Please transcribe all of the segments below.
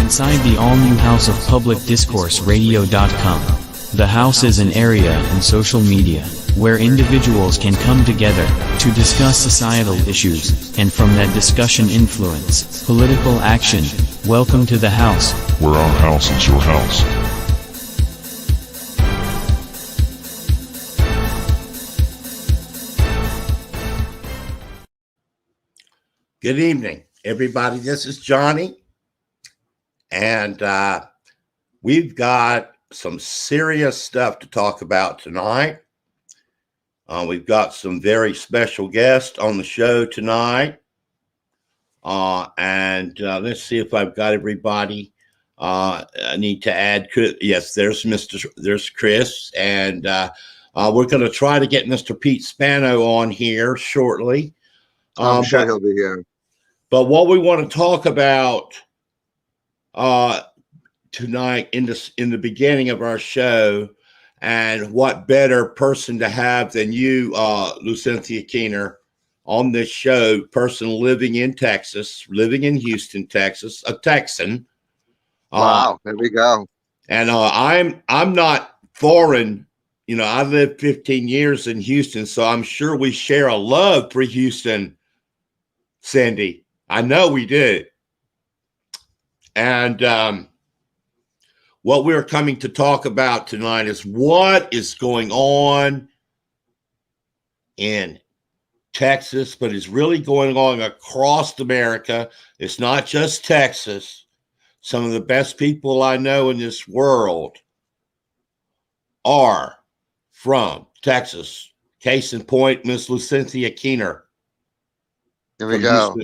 Inside the all-new house of Public Discourse Radio.com. The house is an area in social media where individuals can come together to discuss societal issues, and from that discussion influence political action. Welcome to the house, where our house is your house. Good evening, everybody. This is Johnny. And we've got some serious stuff to talk about tonight. We've got some very special guests on the show tonight. And let's see if I've got everybody. I need to add Chris. Yes, there's Chris. And we're going to try to get Mr. Pete Spano on here shortly. I'm sure he'll be here. But what we want to talk about tonight in the beginning of our show, and what better person to have than you, Luecynthia Keener, on this show, person living in Texas, living in Houston, Texas, a Texan. Wow, there we go. And I'm not foreign. You know, I lived 15 years in Houston, so I'm sure we share a love for Houston, Cindy. I know we do. And what we're coming to talk about tonight is what is going on in Texas, but it's really going on across America. It's not just Texas. Some of the best people I know in this world are from Texas. Case in point, Miss Luecynthia Keener. There we go.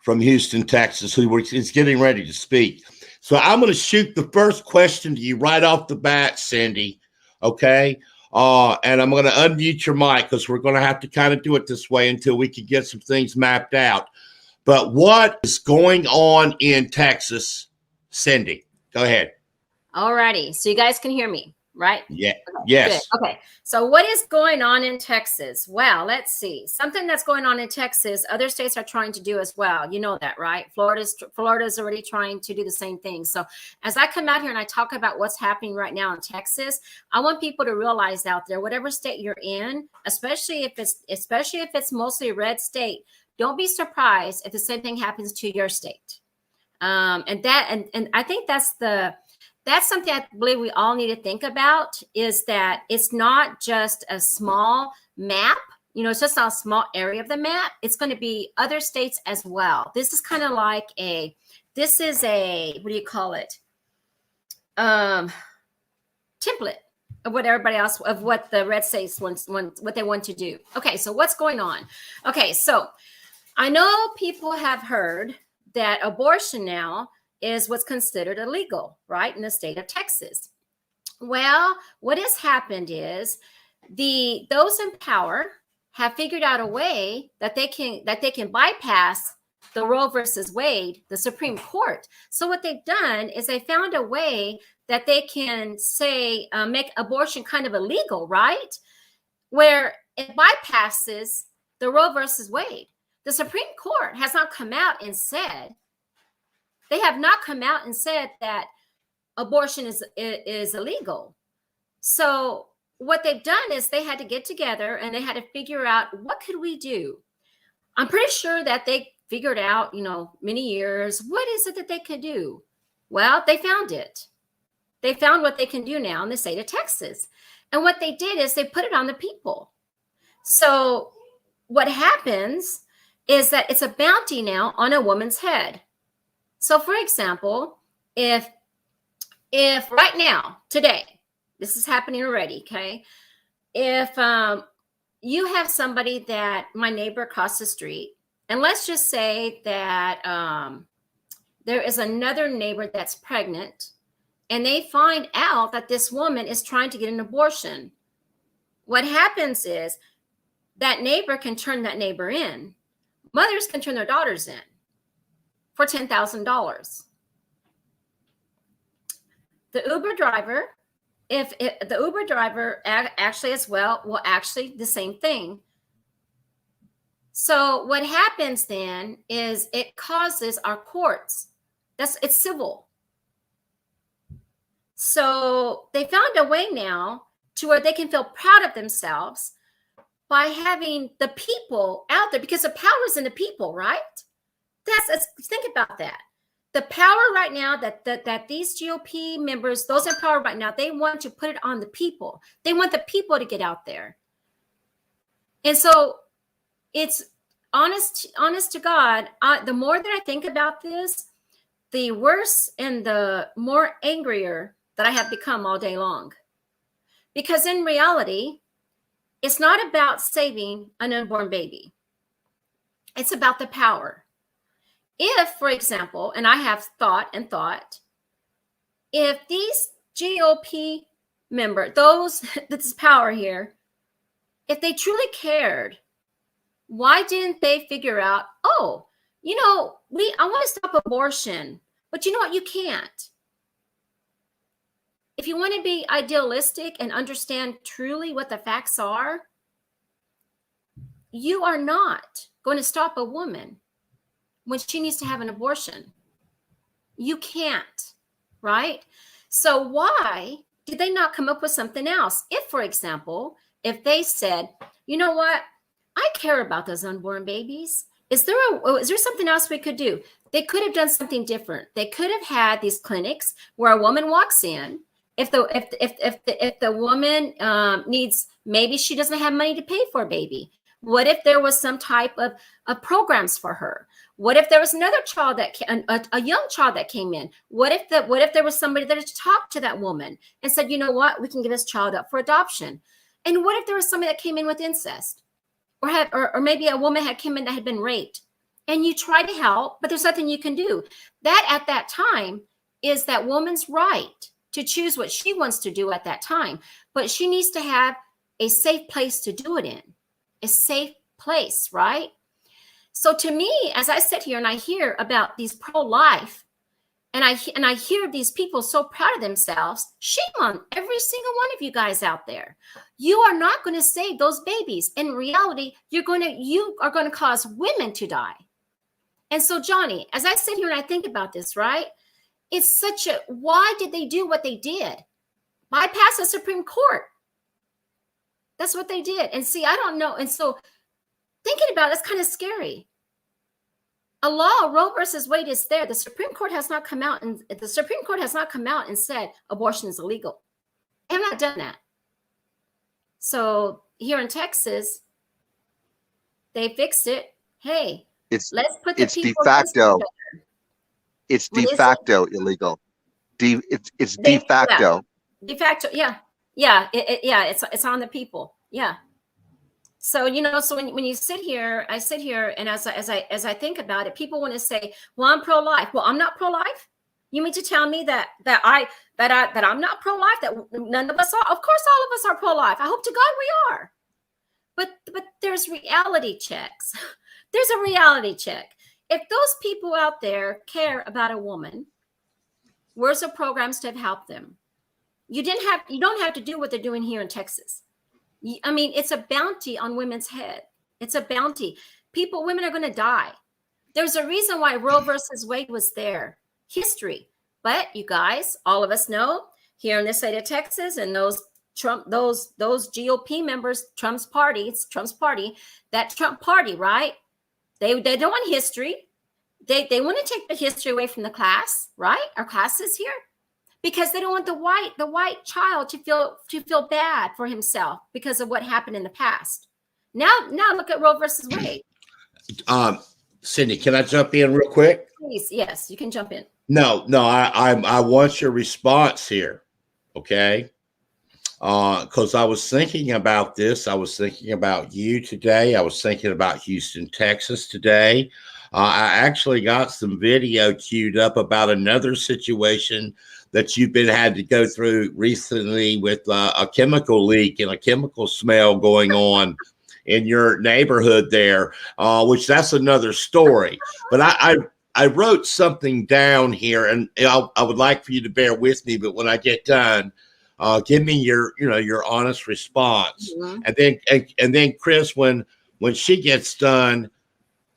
From Houston, Texas, who is getting ready to speak. So I'm going to shoot the first question to you right off the bat, Cindy. Okay. And I'm going to unmute your mic because we're going to have to kind of do it this way until we can get some things mapped out. But what is going on in Texas, Cindy? Go ahead. All righty. So you guys can hear me, right? Yeah. Okay, yes. Good. Okay. So what is going on in Texas? Well, let's see. Something that's going on in Texas, other states are trying to do as well. You know that, right? Florida's already trying to do the same thing. So as I come out here and I talk about what's happening right now in Texas, I want people to realize out there, whatever state you're in, especially if it's mostly a red state, don't be surprised if the same thing happens to your state. And I think that's something I believe we all need to think about, is that it's not just a small map. You know, it's just not a small area of the map. It's going to be other states as well. This is kind of like what do you call it? Template of what everybody else, of what the red states what they want to do. Okay, so what's going on? Okay, so I know people have heard that abortion now is what's considered illegal, right, in the state of Texas. Well, what has happened is those in power have figured out a way that they can bypass the Roe versus Wade, the Supreme Court. So what they've done is they found a way that they can say make abortion kind of illegal, right, where it bypasses the Roe versus Wade. The Supreme Court has not come out and said. They have not come out and said that abortion is illegal. So what they've done is they had to get together and they had to figure out, what could we do? I'm pretty sure that they figured out, many years, what is it that they could do? Well, they found it. They found what they can do now in the state of Texas. And what they did is they put it on the people. So what happens is that it's a bounty now on a woman's head. So, for example, if right now, today, this is happening already, okay? If you have somebody that my neighbor across the street, and let's just say that there is another neighbor that's pregnant, and they find out that this woman is trying to get an abortion. What happens is that neighbor can turn that neighbor in. Mothers can turn their daughters in for $10,000. The Uber driver, if the Uber driver actually as well, will actually the same thing. So what happens then is it causes our courts. It's civil. So they found a way now to where they can feel proud of themselves by having the people out there, because the power is in the people, right? Think about that. The power right now that these GOP members, those in power right now, they want to put it on the people. They want the people to get out there. And so it's honest to God, the more that I think about this, the worse and the more angrier that I have become all day long. Because in reality, it's not about saving an unborn baby. It's about the power. If, for example, and I have thought, if these GOP members, this power here, if they truly cared, why didn't they figure out, oh, I want to stop abortion, but you know what? You can't. If you want to be idealistic and understand truly what the facts are, you are not going to stop a woman when she needs to have an abortion. You can't, right? So why did they not come up with something else? If, for example, if they said, you know what, I care about those unborn babies. Is there something else we could do? They could have done something different. They could have had these clinics where a woman walks in. If the woman needs, maybe she doesn't have money to pay for a baby. What if there was some type of programs for her? What if there was another child a young child that came in? What if there was somebody that had talked to that woman and said, you know what, we can give this child up for adoption? And what if there was somebody that came in with incest, or maybe a woman had come in that had been raped, and you try to help, but there's nothing you can do? That at that time is that woman's right to choose what she wants to do at that time, but she needs to have a safe place to do it in. A safe place, right? So to me, as I sit here and I hear about these pro-life, and I hear these people so proud of themselves, shame on every single one of you guys out there. You are not going to save those babies. In reality, you are going to cause women to die. And so, Johnny, as I sit here and I think about this, right? It's why did they do what they did? Bypass the Supreme Court. That's what they did. And see, I don't know. And so thinking about it's kind of scary. A law, Roe versus Wade, is there. The Supreme Court has not come out and said abortion is illegal. They have not done that. So here in Texas, they fixed it. Hey, let's put the people. De facto. It's de facto illegal. It's de facto. De facto, yeah. Yeah, it's on the people. Yeah. So, so when you sit here, I sit here, and as I think about it, people want to say, well, I'm pro-life. Well, I'm not pro-life. You mean to tell me that I'm not pro-life, that none of us are? Of course, all of us are pro-life. I hope to God we are. But there's reality checks. There's a reality check. If those people out there care about a woman, where's the programs to help them? You don't have to do what they're doing here in Texas. I mean, it's a bounty on women's head. It's a bounty. Women are going to die. There's a reason why Roe versus Wade was there. History. But you guys, all of us know here in the state of Texas, and those GOP members, Trump's party, that Trump party, right? They don't want history. They want to take the history away from the class, right? Our classes here. Because they don't want the white child to feel bad for himself because of what happened in the past. Now look at Roe versus Wade. Cindy, can I jump in real quick? Please, yes, you can jump in. No, I want your response here. Okay. because I was thinking about this. I was thinking about you today. I was thinking about Houston, Texas today. I actually got some video queued up about another situation that you've had to go through recently with a chemical leak and a chemical smell going on in your neighborhood there, which that's another story. But I wrote something down here, and I would like for you to bear with me. But when I get done, give me your honest response, and then Chris, when she gets done,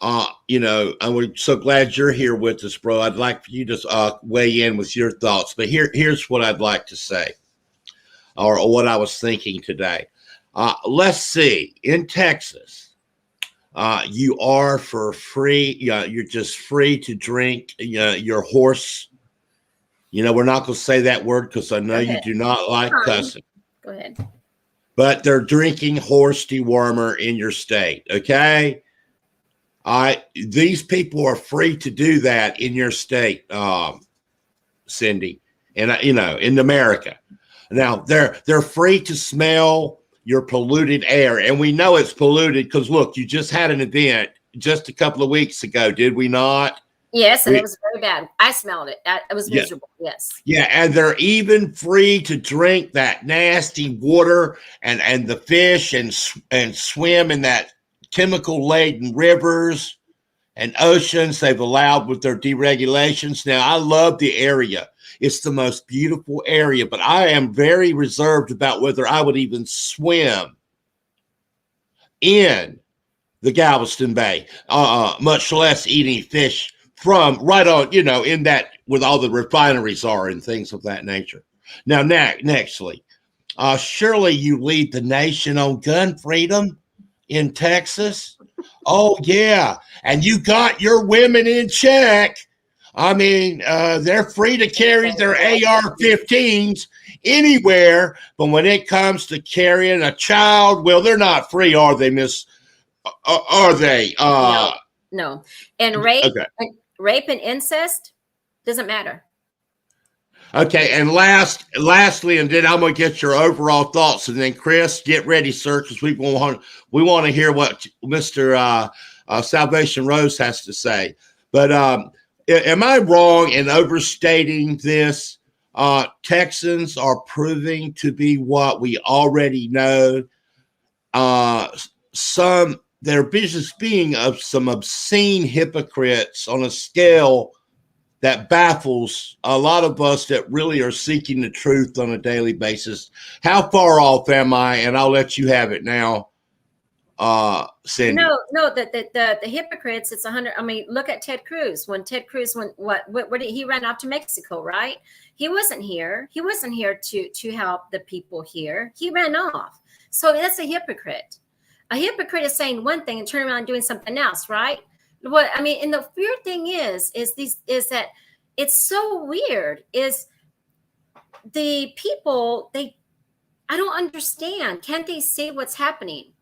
and we're so glad you're here with us, bro. I'd like for you to weigh in with your thoughts. But here's what I'd like to say, or what I was thinking today. Let's see. In Texas, you are for free. You're just free to drink your horse. We're not going to say that word because I know you do not like cussing. Go ahead. But they're drinking Horse Dewormer in your state. Okay. These people are free to do that in your state, Cindy, and in America. Now they're free to smell your polluted air, and we know it's polluted because look, you just had an event just a couple of weeks ago, did we not? Yes, and it was very bad. I smelled it. It was miserable. Yes. Yeah, and they're even free to drink that nasty water and the fish and swim in that chemical-laden rivers and oceans they've allowed with their deregulations. Now, I love the area. It's the most beautiful area, but I am very reserved about whether I would even swim in the Galveston Bay, much less eat any fish from right on, in that with all the refineries are and things of that nature. Now, nextly, surely you lead the nation on gun freedom in Texas. Oh, yeah. And you got your women in check. I mean, they're free to carry their AR-15s anywhere, but when it comes to carrying a child, well, they're not free, are they, Miss? Are they? No. And rape and incest doesn't matter. Okay, and lastly, and then I'm going to get your overall thoughts, and then Chris, get ready, sir, because we want to hear what Mr. Salvation Rose has to say. But am I wrong in overstating this? Texans are proving to be what we already know. They're just being of some obscene hypocrites on a scale that baffles a lot of us that really are seeking the truth on a daily basis. How far off am I? And I'll let you have it now, Cindy. No, the hypocrites, it's 100. I mean, look at Ted Cruz. When Ted Cruz went, what did he ran off to Mexico, right? He wasn't here. He wasn't here to help the people here. He ran off. So that's a hypocrite. A hypocrite is saying one thing and turning around and doing something else, right? What I mean, and the weird thing is that it's so weird. Is the people I don't understand. Can't they see what's happening?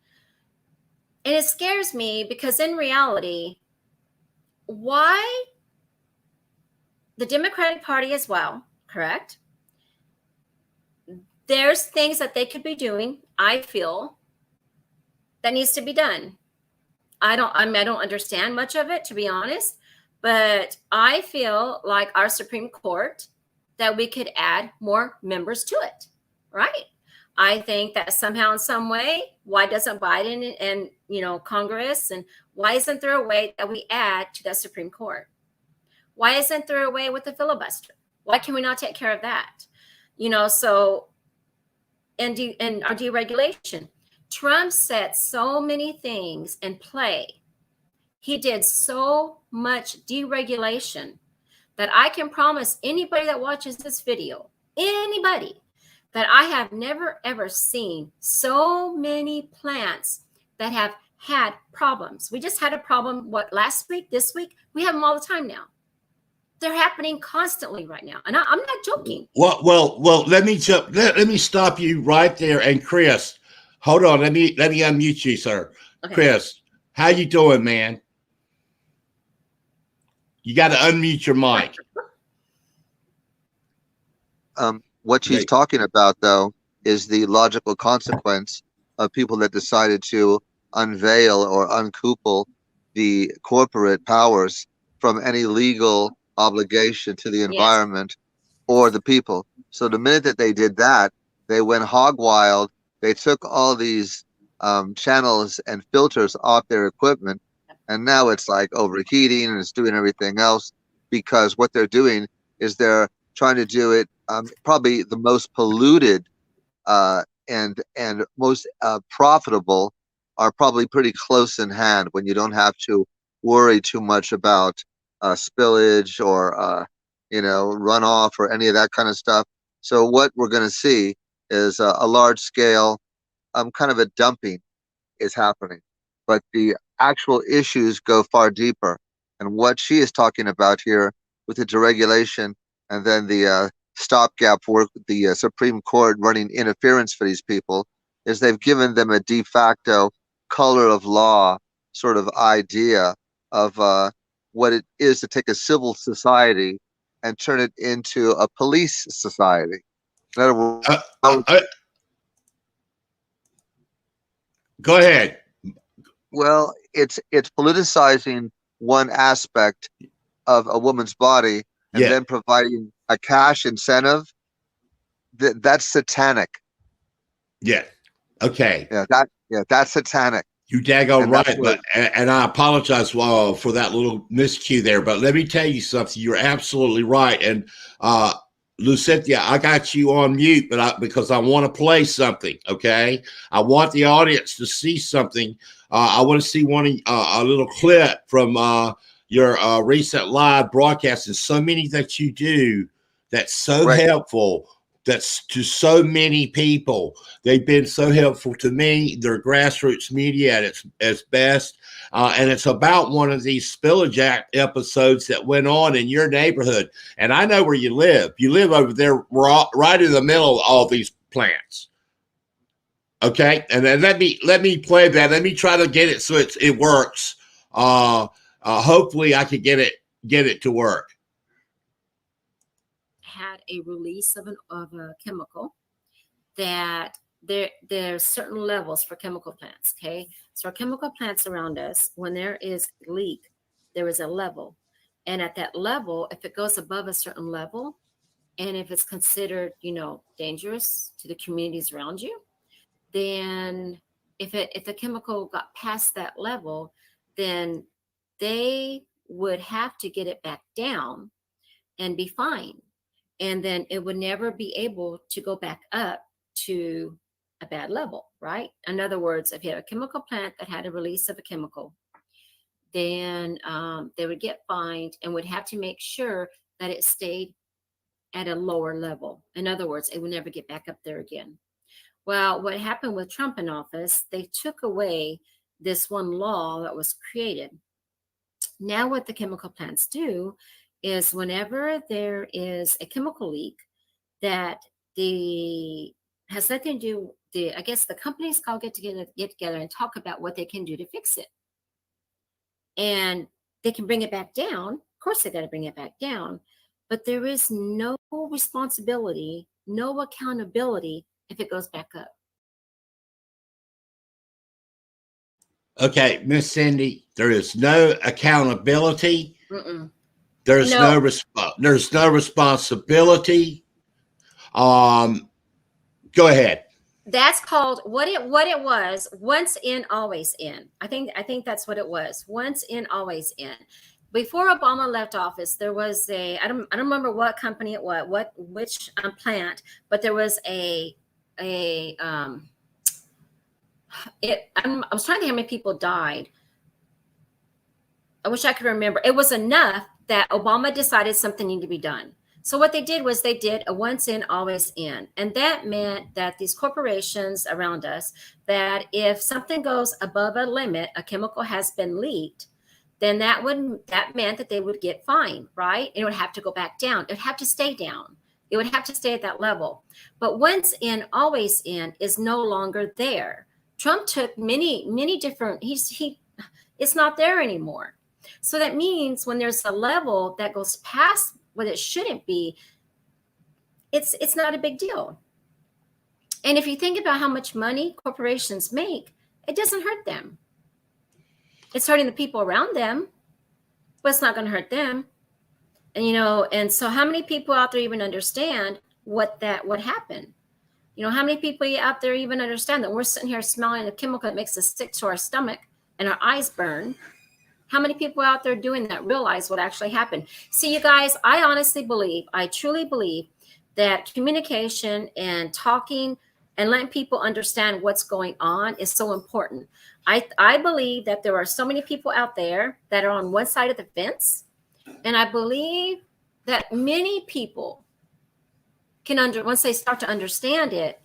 And it scares me because in reality, why the Democratic Party as well, correct? There's things that they could be doing, I feel, that needs to be done. I don't understand much of it, to be honest, but I feel like our Supreme Court, that we could add more members to it, right? I think that somehow in some way, why doesn't Biden and Congress, and why isn't there a way that we add to the Supreme Court? Why isn't there a way with the filibuster? Why can we not take care of that? So and our deregulation. Trump set so many things in play. He did so much deregulation that I can promise anybody that watches this video, anybody, that I have never, ever seen so many plants that have had problems. We just had a problem, last week, this week? We have them all the time now. They're happening constantly right now. And I'm not joking. Well, let me stop you right there. And Chris, hold on. Let me unmute you, sir. Okay. Chris, how you doing, man? You got to unmute your mic. What she's talking about, though, is the logical consequence of people that decided to unveil or uncouple the corporate powers from any legal obligation to the Yes. environment or the people. So the minute that they did that, they went hog wild. They took all these channels and filters off their equipment, and now it's like overheating and it's doing everything else, because what they're doing is they're trying to do it probably the most polluted and most profitable are probably pretty close in hand when you don't have to worry too much about spillage or runoff or any of that kind of stuff. So what we're going to see is a large scale kind of a dumping is happening, but the actual issues go far deeper. And what she is talking about here with the deregulation and then the stopgap work with the Supreme Court running interference for these people is they've given them a de facto color of law sort of idea of what it is to take a civil society and turn it into a police society. In other words, go ahead. Well, it's politicizing one aspect of a woman's body and then providing a cash incentive. That's satanic. Yeah. Okay. That's satanic. You daggone right, but and I apologize for that little miscue there. But let me tell you something. You're absolutely right. And Luecynthia, I got you on mute, but because I want to play something. Okay, I want the audience to see something. I want to see a little clip from your recent live broadcast. And so many that you do that's so helpful. That's to so many people. They've been so helpful to me. They're grassroots media at its best. And it's about one of these Spillage Act episodes that went on in your neighborhood. And I know where you live. You live over there right in the middle of all these plants. Okay. And then let me play that. Let me try to get it so it works. Hopefully I can get it to work. Had a release of a chemical that there's certain levels for chemical plants. Okay, so our chemical plants around us, when there is a leak, there is a level, and at that level, if it goes above a certain level, and if it's considered dangerous to the communities around you, then if the chemical got past that level, then they would have to get it back down and be fined. And then it would never be able to go back up to a bad level, right? In other words, if you have a chemical plant that had a release of a chemical, then they would get fined and would have to make sure that it stayed at a lower level. In other words, it would never get back up there again. Well, what happened with Trump in office, they took away this one law that was created. Now what the chemical plants do is whenever there is a chemical leak that has nothing to do, I guess the companies all get together and talk about what they can do to fix it. And they can bring it back down. Of course, they got to bring it back down, but there is no responsibility, no accountability if it goes back up. Okay, Miss Cindy, there is no accountability. Mm-mm. There's no responsibility. Go ahead. That's called what it was. Once in, always in. I think that's what it was. Once in, always in. Before Obama left office, there was I don't remember what company it was, which plant, but there was I was trying to think how many people died. I wish I could remember. It was enough that Obama decided something needed to be done. So what they did was they did a once in, always in. And that meant that these corporations around us, that if something goes above a limit, a chemical has been leaked, then that meant that they would get fined, right? It would have to go back down. It would have to stay down. It would have to stay at that level. But once in, always in is no longer there. Trump took many different, it's not there anymore. So that means when there's a level that goes past what it shouldn't be, it's not a big deal. And if you think about how much money corporations make, it doesn't hurt them. It's hurting the people around them, but it's not going to hurt them. And, and so how many people out there even understand what happened? How many people out there even understand that we're sitting here smelling a chemical that makes us sick to our stomach and our eyes burn? How many people out there doing that realize what actually happened? See, you guys, I truly believe that communication and talking and letting people understand what's going on is so important. I believe that there are so many people out there that are on one side of the fence. And I believe that many people once they start to understand it,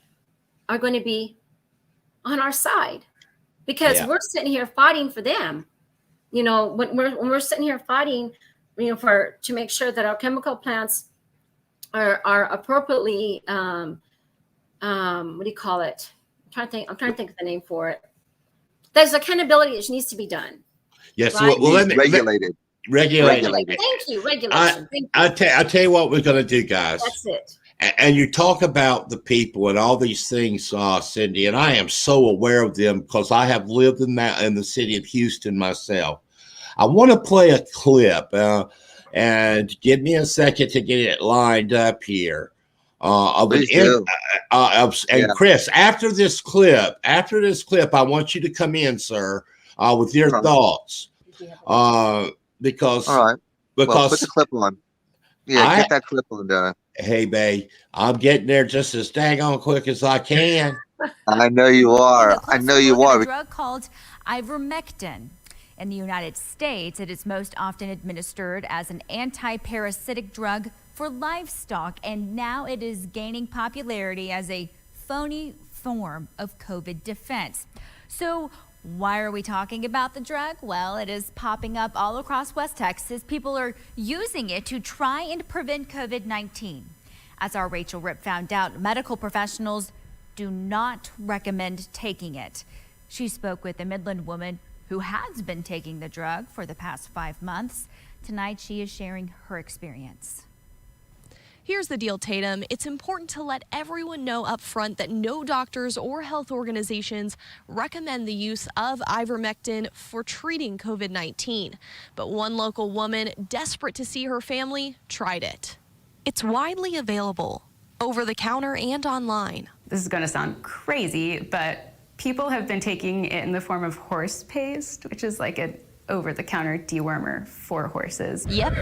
are going to be on our side, because we're sitting here fighting for them. When we're sitting here fighting, to make sure that our chemical plants are appropriately, what do you call it? I'm trying to think of the name for it. There's accountability that needs to be done. Yes, right? well, Regulated. Thank you. Regulation. I'll tell you what we're going to do, guys. That's it. And you talk about the people and all these things, Cindy, and I am so aware of them because I have lived in the city of Houston myself. I want to play a clip, and give me a second to get it lined up here. Chris, after this clip, I want you to come in, sir, with your thoughts. Because all right, well, put the clip on. Yeah, get that clip on done. Hey, babe, I'm getting there just as daggone quick as I can. I know you are. I know you are. A drug called ivermectin. In the United States, it is most often administered as an anti-parasitic drug for livestock, and now it is gaining popularity as a phony form of COVID defense. So why are we talking about the drug? Well, it is popping up all across West Texas. People are using it to try and prevent COVID-19. As our Rachel Ripp found out, medical professionals do not recommend taking it. She spoke with a Midland woman who has been taking the drug for the past 5 months. Tonight, she is sharing her experience. Here's the deal, Tatum. It's important to let everyone know up front that no doctors or health organizations recommend the use of ivermectin for treating COVID-19. But one local woman, desperate to see her family, tried it. It's widely available, over the counter and online. This is going to sound crazy, but people have been taking it in the form of horse paste, which is like an over-the-counter dewormer for horses. Yep,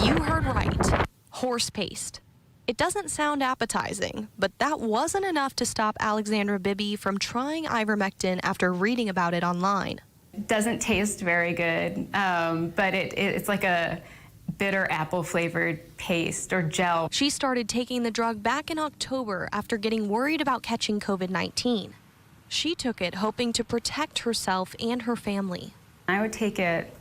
you heard right. Horse paste. It doesn't sound appetizing, but that wasn't enough to stop Alexandra Bibby from trying ivermectin after reading about it online. It doesn't taste very good, but it's like a bitter apple-flavored paste or gel. She started taking the drug back in October after getting worried about catching COVID-19. She took it hoping to protect herself and her family. I would take it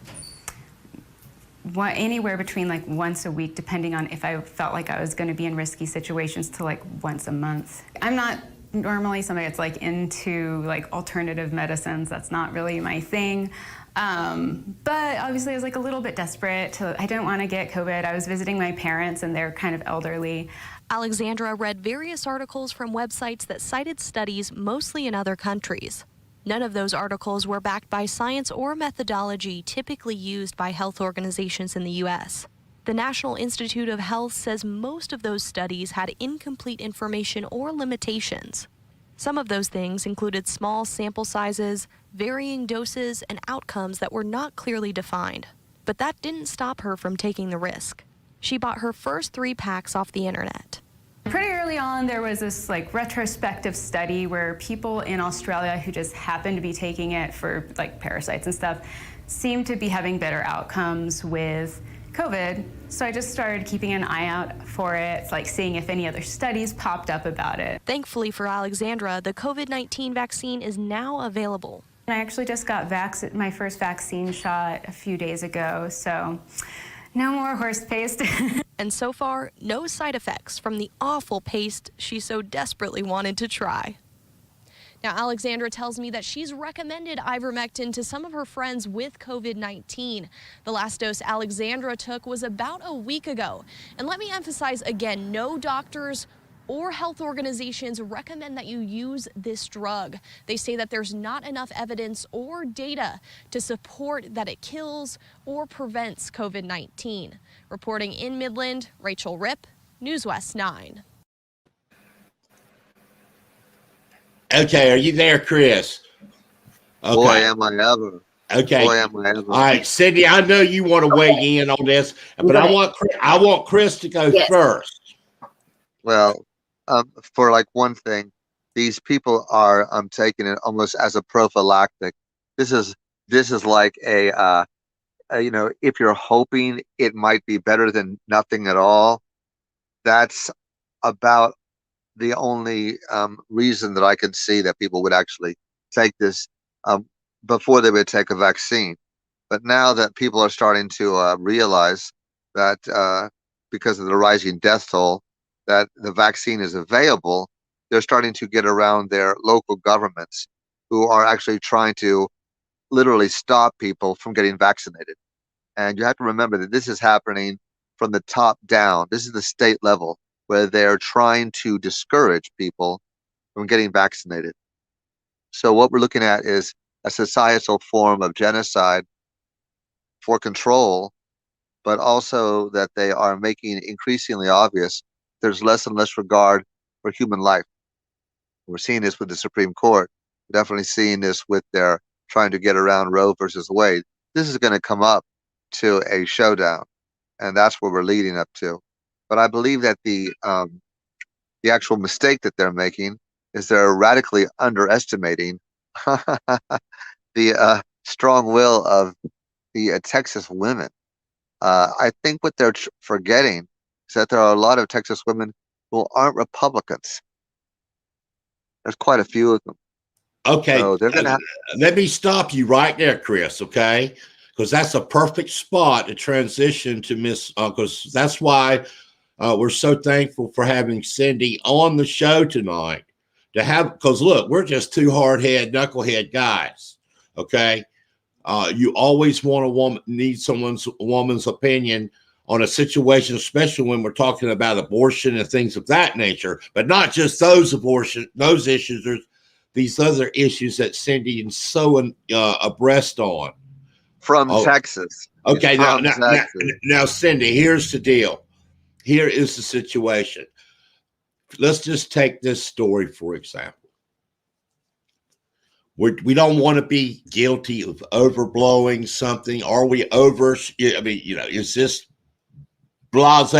anywhere between like once a week, depending on if I felt like I was going to be in risky situations, to like once a month. I'm not normally somebody that's like into like alternative medicines. That's not really my thing. But obviously I was like a little bit desperate. I didn't want to get COVID. I was visiting my parents and they're kind of elderly. Alexandra read various articles from websites that cited studies mostly in other countries. None of those articles were backed by science or methodology typically used by health organizations in the U.S. The National Institute of Health says most of those studies had incomplete information or limitations. Some of those things included small sample sizes, varying doses, and outcomes that were not clearly defined. But that didn't stop her from taking the risk. She bought her first 3 packs off the internet. Pretty early on, there was this like retrospective study where people in Australia who just happened to be taking it for like parasites and stuff seemed to be having better outcomes with COVID. So I just started keeping an eye out for it, like seeing if any other studies popped up about it. Thankfully for Alexandra, the COVID-19 vaccine is now available. I actually just got my first vaccine shot a few days ago, so no more horse paste. And so far, no side effects from the awful paste she so desperately wanted to try. Now, Alexandra tells me that she's recommended ivermectin to some of her friends with COVID-19. The last dose Alexandra took was about a week ago. And let me emphasize again, no doctors or health organizations recommend that you use this drug. They say that there's not enough evidence or data to support that it kills or prevents COVID-19. Reporting in Midland, Rachel Ripp, News West 9. Okay, are you there, Chris? Okay. Boy, am I ever. Okay. Boy, am I ever. All right, Cindy, I know you want to weigh in on this, but I want Chris to go first. Well, for like one thing, these people are taking it almost as a prophylactic. This is like a you know, if you're hoping it might be better than nothing at all, that's about the only reason that I can see that people would actually take this before they would take a vaccine. But now that people are starting to realize that because of the rising death toll, that the vaccine is available, they're starting to get around their local governments who are actually trying to literally stop people from getting vaccinated. And you have to remember that this is happening from the top down. This is the state level where they're trying to discourage people from getting vaccinated. So what we're looking at is a societal form of genocide for control, but also that they are making increasingly obvious there's less and less regard for human life. We're seeing this with the Supreme Court. We're definitely seeing this with their trying to get around Roe versus Wade. This is going to come up to a showdown, and that's where we're leading up to. But I believe that the actual mistake that they're making is they're radically underestimating the strong will of the Texas women. I think what they're forgetting is that there are a lot of Texas women who aren't Republicans. There's quite a few of them. Okay, so they're gonna let me stop you right there, Chris, okay? Because that's a perfect spot to transition to Miss, because that's why we're so thankful for having Cindy on the show tonight. To have, because look, we're just two hard-head, knucklehead guys, okay? You always want to need woman's opinion on a situation, especially when we're talking about abortion and things of that nature, but not just those issues. There's these other issues that Cindy is so abreast on. From Texas. Okay, now, Cindy, here's the deal. Here is the situation. Let's just take this story, for example. We don't want to be guilty of overblowing something. Are we over? I mean, you know, is this blase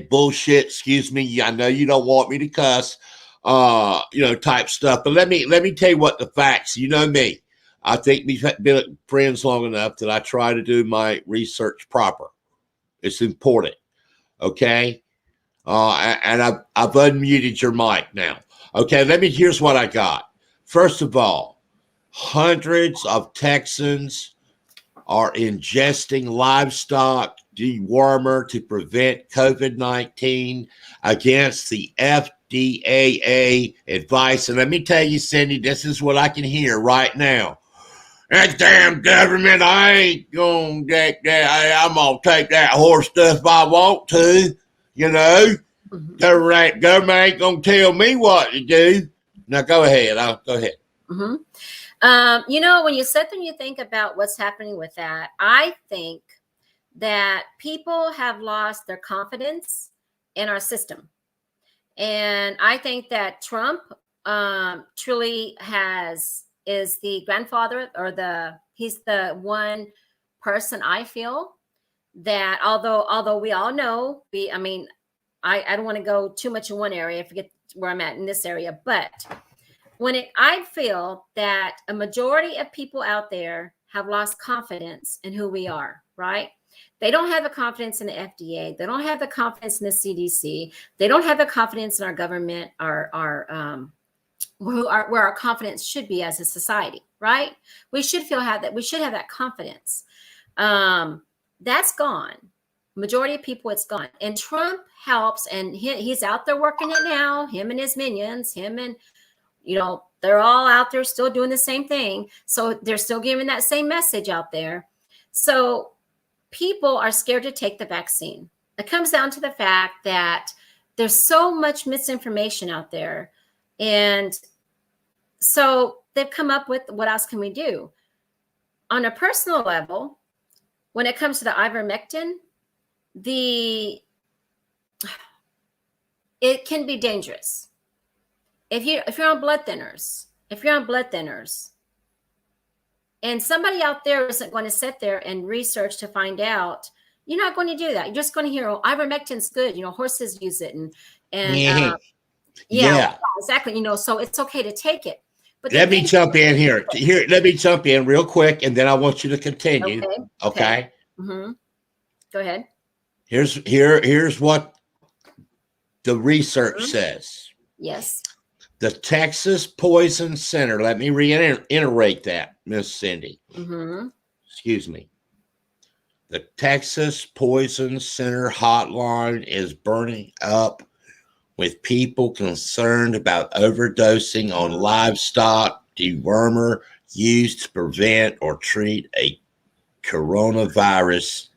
bullshit? Excuse me. I know you don't want me to cuss, you know, type stuff. But let me tell you what the facts. You know me. I think we've been friends long enough that I try to do my research proper. It's important. Okay. And I've unmuted your mic now. Okay. Here's what I got. First of all, hundreds of Texans are ingesting livestock dewormer to prevent COVID-19 against the FDA advice. And let me tell you, Cindy, this is what I can hear right now. That damn government, I ain't gonna take that. I'm gonna take that horse stuff if I want to, you know. Mm-hmm. Government ain't gonna tell me what to do. Now go ahead. Go ahead. Mm-hmm. You know, when you sit there and you think about what's happening with that, I think that people have lost their confidence in our system. And I think that Trump truly is the grandfather, or he's the one person I feel that although we all know, I don't want to go too much in one area, I forget where I'm at in this area, but I feel that a majority of people out there have lost confidence in who we are, right? They don't have the confidence in the FDA. They don't have the confidence in the CDC. They don't have the confidence in our government, where our confidence should be as a society, right? We should have that confidence. That's gone. Majority of people, it's gone. And Trump helps, and he's out there working it now. Him and his minions, they're all out there still doing the same thing. So they're still giving that same message out there. So people are scared to take the vaccine. It comes down to the fact that there's so much misinformation out there. And so they've come up with, what else can we do? On a personal level, when it comes to the ivermectin, it can be dangerous. If you're on blood thinners, and somebody out there isn't going to sit there and research to find out, you're not going to do that. You're just going to hear, oh, ivermectin's good. Horses use it, and yeah, exactly. So it's okay to take it. But let me jump in here. Let me jump in real quick, and then I want you to continue. Okay. Mm-hmm. Go ahead. Here's what the research says. Yes. The Texas Poison Center. Let me reiterate that, Miss Cindy. Mm-hmm. Excuse me. The Texas Poison Center hotline is burning up with people concerned about overdosing on livestock dewormer used to prevent or treat a coronavirus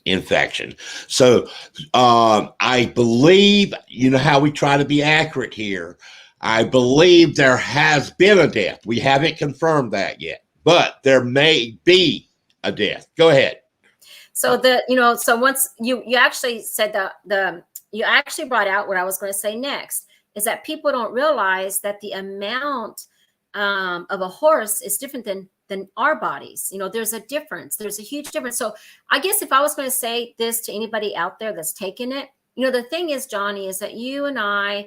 infection. So I believe, how we try to be accurate here. I believe there has been a death. We haven't confirmed that yet, but there may be a death. Go ahead. So so once you actually said you actually brought out what I was going to say next, is that people don't realize that the amount of a horse is different than our bodies. There's a difference. There's a huge difference. So I guess if I was going to say this to anybody out there that's taken it, the thing is, Johnny, is that you and I,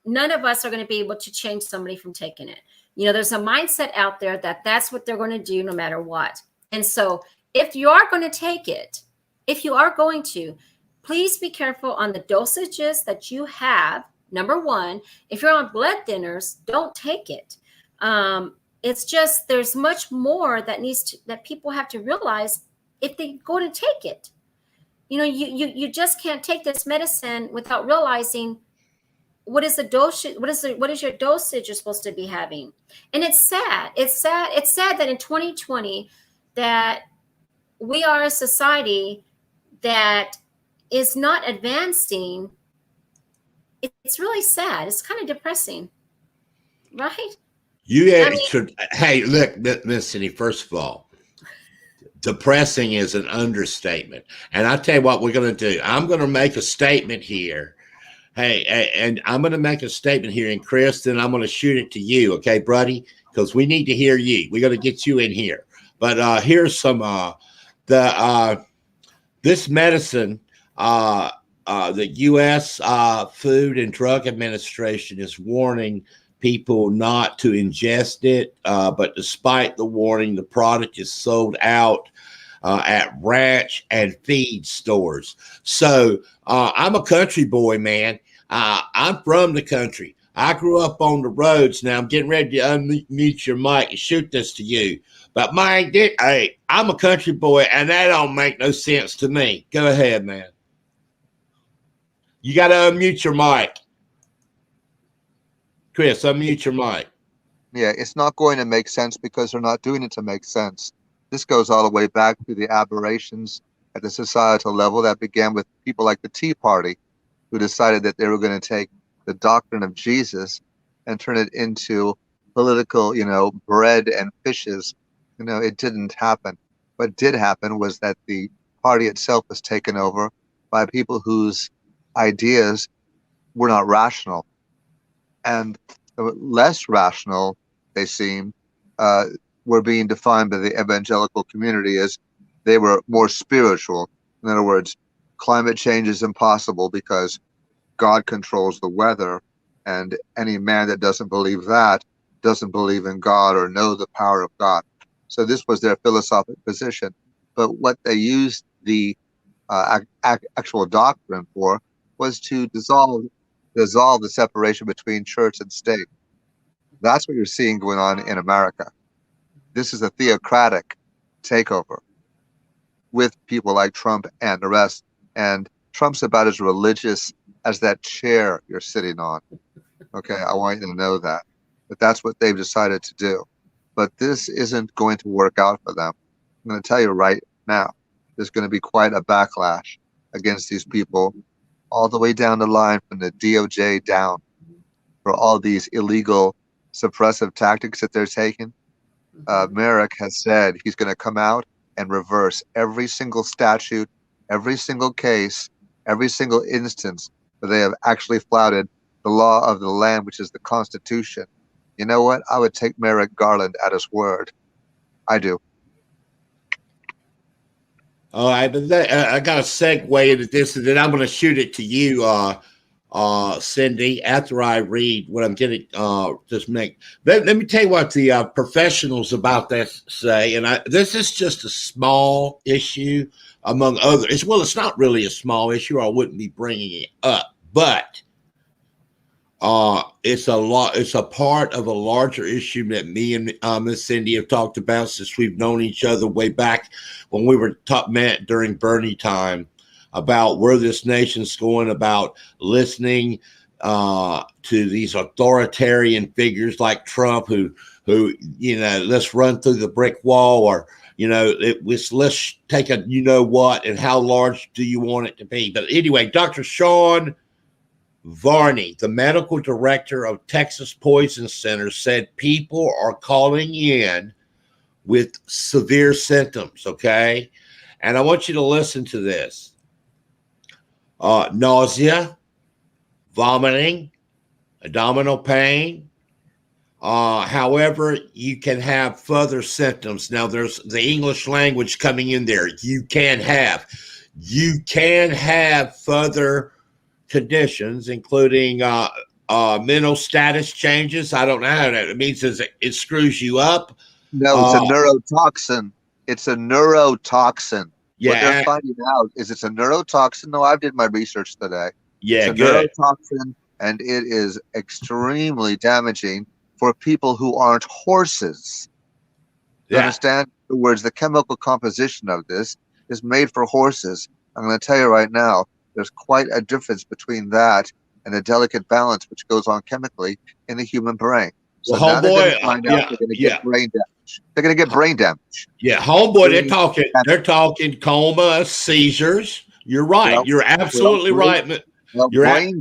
none of us are going to be able to change somebody from taking it. There's a mindset out there that that's what they're going to do no matter what. And so if you are going to take it, please be careful on the dosages that you have. Number one, if you're on blood thinners, don't take it. It's just, there's much more that people have to realize if they go to take it. You just can't take this medicine without realizing what is the dose, what is your dosage you're supposed to be having. And it's sad. It's sad that in 2020 that we are a society that is not advancing. It's really sad. It's kind of depressing, right? Hey, look, Miss Cindy, first of all, depressing is an understatement. And I tell you what we're going to do. I'm going to make a statement here. Hey, and I'm going to make a statement here, and Chris, then I'm going to shoot it to you, okay, buddy? Because we need to hear you. We got to get you in here. But here's some this medicine. The U.S. Food and Drug Administration is warning people not to ingest it, but despite the warning, the product is sold out at ranch and feed stores. So I'm a country boy, man. I'm from the country. I grew up on the roads. Now I'm getting ready to unmute your mic and shoot this to you. But I'm a country boy, and that don't make no sense to me. Go ahead, man. You got to unmute your mic. Chris, unmute your mic. Yeah, it's not going to make sense because they're not doing it to make sense. This goes all the way back to the aberrations at the societal level that began with people like the Tea Party, who decided that they were going to take the doctrine of Jesus and turn it into political, bread and fishes. It didn't happen. What did happen was that the party itself was taken over by people whose ideas were not rational, and less rational they seemed were being defined by the evangelical community as they were more spiritual. In other words, climate change is impossible because God controls the weather, and any man that doesn't believe that doesn't believe in God or know the power of God. So this was their philosophic position. But what they used the actual doctrine for was to dissolve the separation between church and state. That's what you're seeing going on in America. This is a theocratic takeover with people like Trump and the rest. And Trump's about as religious as that chair you're sitting on. Okay, I want you to know that. But that's what they've decided to do. But this isn't going to work out for them. I'm going to tell you right now, there's going to be quite a backlash against these people all the way down the line from the DOJ down for all these illegal suppressive tactics that they're taking. Merrick has said he's going to come out and reverse every single statute, every single case, every single instance where they have actually flouted the law of the land, which is the Constitution. You know what? I would take Merrick Garland at his word. I do. All right, but I got to segue into this, and then I'm going to shoot it to you, Cindy, after I read what I'm getting. Just make. Let me tell you what the professionals about this say, and this is just a small issue among others. Well, it's not really a small issue, or I wouldn't be bringing it up, but it's a part of a larger issue that me and Miss Cindy have talked about since we've known each other way back when we were met during Bernie time, about where this nation's going, about listening to these authoritarian figures like Trump, who let's run through the brick wall, or let's take a what, and how large do you want it to be? But anyway, Dr. Sean Varney, the medical director of Texas Poison Center, said people are calling in with severe symptoms, okay? And I want you to listen to this. Nausea, vomiting, abdominal pain. However, you can have further symptoms. Now, there's the English language coming in there. You can have further conditions, including mental status changes. I don't know how that means. It screws you up. No, it's a neurotoxin. It's a neurotoxin. Yeah. What they're finding out is it's a neurotoxin. No, I did my research today. Yeah, it's a good. neurotoxin, and it is extremely damaging for people who aren't horses. You understand? In other words, the chemical composition of this is made for horses. I'm going to tell you right now, there's quite a difference between that and the delicate balance which goes on chemically in the human brain. So now they're going to find out they're going to get brain damage. They're going to get brain damage. Yeah, homeboy, they're talking coma, seizures. You're right. Well, you're absolutely right. Brain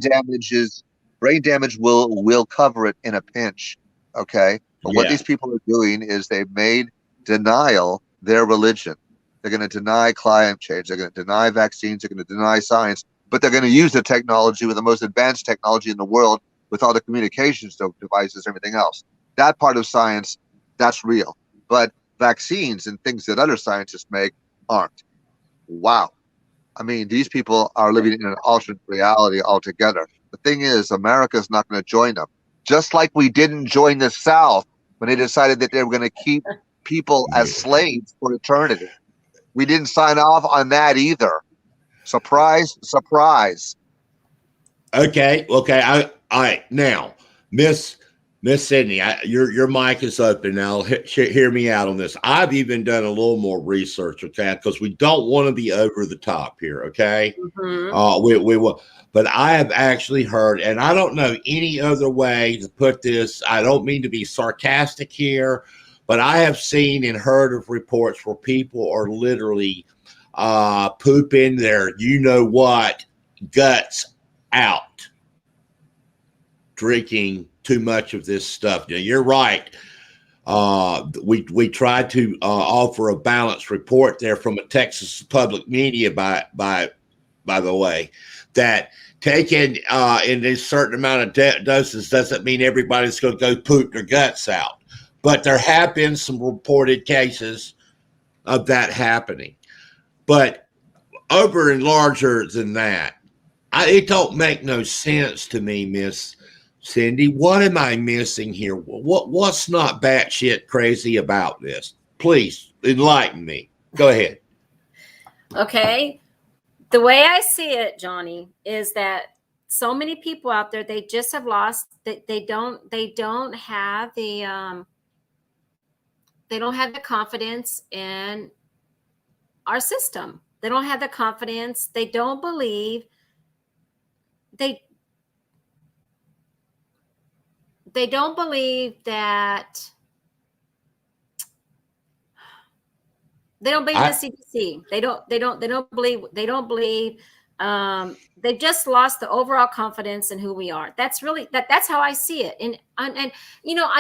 damage will cover it in a pinch. Okay. But what these people are doing is they've made denial their religion. They're going to deny climate change. They're going to deny vaccines. They're going to deny science. But they're going to use the technology with the most advanced technology in the world, with all the communications devices, everything else. That part of science, that's real. But vaccines and things that other scientists make aren't. Wow. I mean, these people are living in an alternate reality altogether. The thing is, America's not going to join them. Just like we didn't join the South when they decided that they were going to keep people as slaves for eternity. We didn't sign off on that either. Surprise, surprise. Okay. I now, Miss Sydney, your mic is open now. Hear me out on this. I've even done a little more research, okay, because we don't want to be over the top here, okay? Mm-hmm. We will, but I have actually heard, and I don't know any other way to put this. I don't mean to be sarcastic here, but I have seen and heard of reports where people are literally pooping their guts out, drinking too much of this stuff. Now, you're right. We tried to offer a balanced report there from a Texas public media, by the way, that taken in a certain amount of doses doesn't mean everybody's going to go poop their guts out. But there have been some reported cases of that happening. But over and larger than that, it don't make no sense to me, Miss Cindy. What am I missing here? What's not batshit crazy about this? Please enlighten me. Go ahead. Okay. The way I see it, Johnny, is that so many people out there, they just have lost that they don't have the confidence in our system. They don't have the confidence. They don't believe. They don't believe that. They don't believe in the CDC. They don't believe They've just lost the overall confidence in who we are. That's really that's how I see it. And I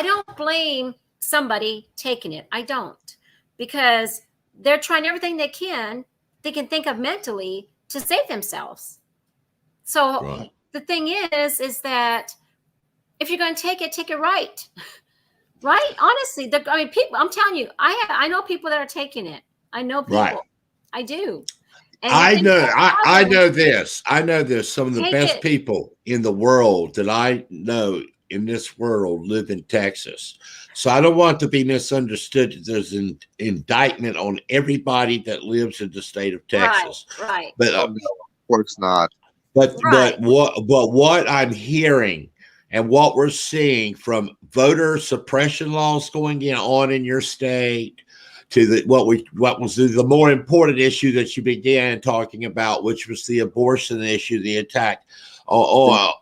don't blame somebody taking it. I don't, because they're trying everything they can think of mentally to save themselves. So the thing is that if you're going to take it right. Right? Honestly, people. I'm telling you, I know people that are taking it. I know people. Right. I do. And I know this. Some of the best people in the world that I know in this world live in Texas. So I don't want to be misunderstood that there's an indictment on everybody that lives in the state of Texas. Right. But no, of course not. But what I'm hearing and what we're seeing from voter suppression laws going on in your state to what was the more important issue that you began talking about, which was the abortion issue, the attack on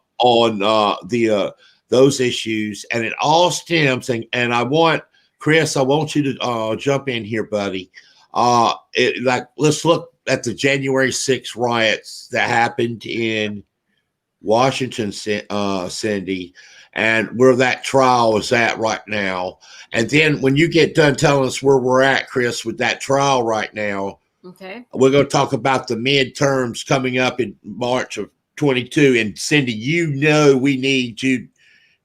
those issues, and it all stems. And I want Chris, I want you to jump in here, buddy. Let's look at the January 6th riots that happened in Washington, Cindy, and where that trial is at right now. And then when you get done telling us where we're at, Chris, with that trial right now, okay, we're going to talk about the midterms coming up in March of 22. And Cindy, we need you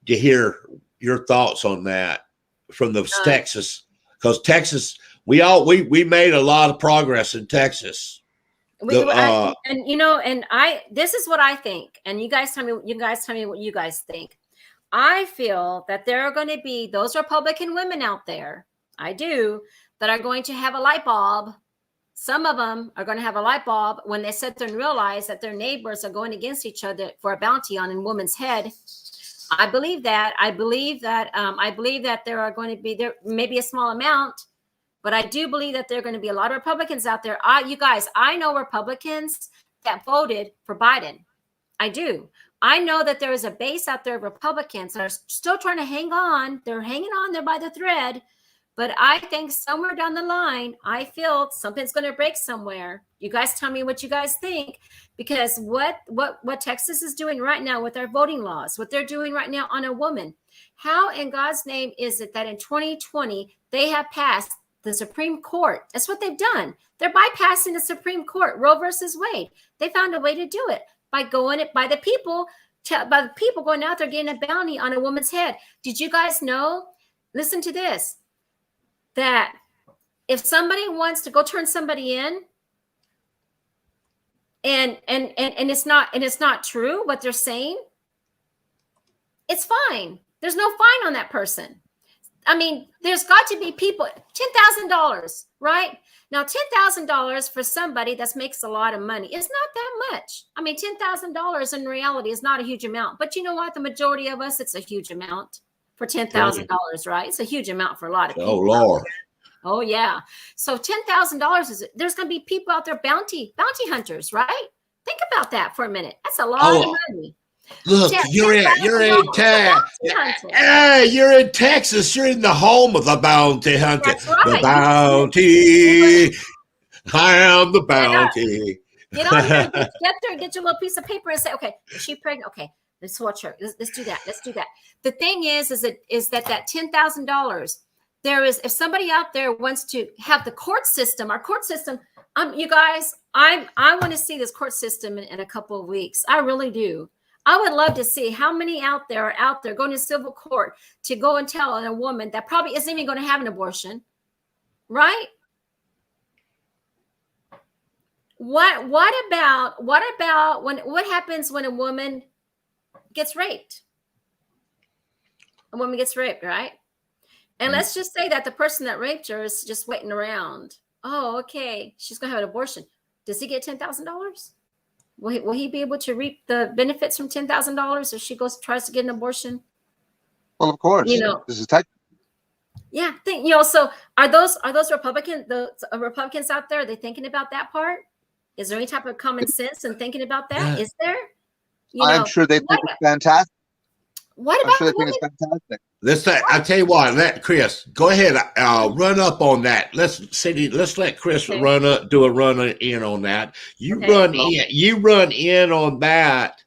to hear your thoughts on that from the Texas, because Texas, we made a lot of progress in Texas. This is what I think, and you guys tell me what you guys think. I feel that there are going to be those Republican women out there, I do, that are going to have a light bulb. Some of them are going to have a light bulb when they sit there and realize that their neighbors are going against each other for a bounty on a woman's head. I believe that. I believe that there are going to be, there maybe a small amount, but I do believe that there are going to be a lot of Republicans out there. You guys, I know Republicans that voted for Biden. I do. I know that there is a base out there of Republicans that are still trying to hang on. They're hanging on there by the thread. But I think somewhere down the line, I feel something's going to break somewhere. You guys tell me what you guys think, because what Texas is doing right now with our voting laws, what they're doing right now on a woman, how in God's name is it that in 2020 they have passed the Supreme Court? That's what they've done. They're bypassing the Supreme Court, Roe versus Wade. They found a way to do it by the people going out there getting a bounty on a woman's head. Did you guys know? Listen to this. That if somebody wants to go turn somebody in, and it's not true what they're saying, it's fine. There's no fine on that person. I mean, there's got to be people, $10,000, right? Now, $10,000 for somebody that makes a lot of money is not that much. I mean, $10,000 in reality is not a huge amount. But you know what? The majority of us, it's a huge amount for $10,000, right? It's a huge amount for a lot of people. Oh, Lord. Oh, yeah. So $10,000 there's going to be people out there, bounty hunters, right? Think about that for a minute. That's a lot of money. Look, you're in Texas. Hey, you're in Texas. You're in the home of the bounty hunter. That's right. The bounty. I am the bounty. Get on there, get there, get your little piece of paper and say, okay, is she pregnant? Okay, let's watch her. Let's do that. Let's do that. The thing is that $10,000. There is, if somebody out there wants to have the court system, our court system, you guys, I want to see this court system in a couple of weeks. I really do. I would love to see how many out there are out there going to civil court to go and tell a woman that probably isn't even going to have an abortion, right? What happens when a woman gets raped? A woman gets raped, right? And let's just say that the person that raped her is just waiting around. Oh, okay, she's going to have an abortion. Does he get $10,000? Will he be able to reap the benefits from $10,000 if she tries to get an abortion? Well, of course. This is tech. Yeah, so are those Republicans out there? Are they thinking about that part? Is there any type of common sense in thinking about that? Is there? I'm sure they think it's fantastic. What I'm about sure they women? think it's fantastic. I tell you what, let Chris go ahead, run up on that. Let's let Chris Okay. do a run in on that. You Okay. run in on that,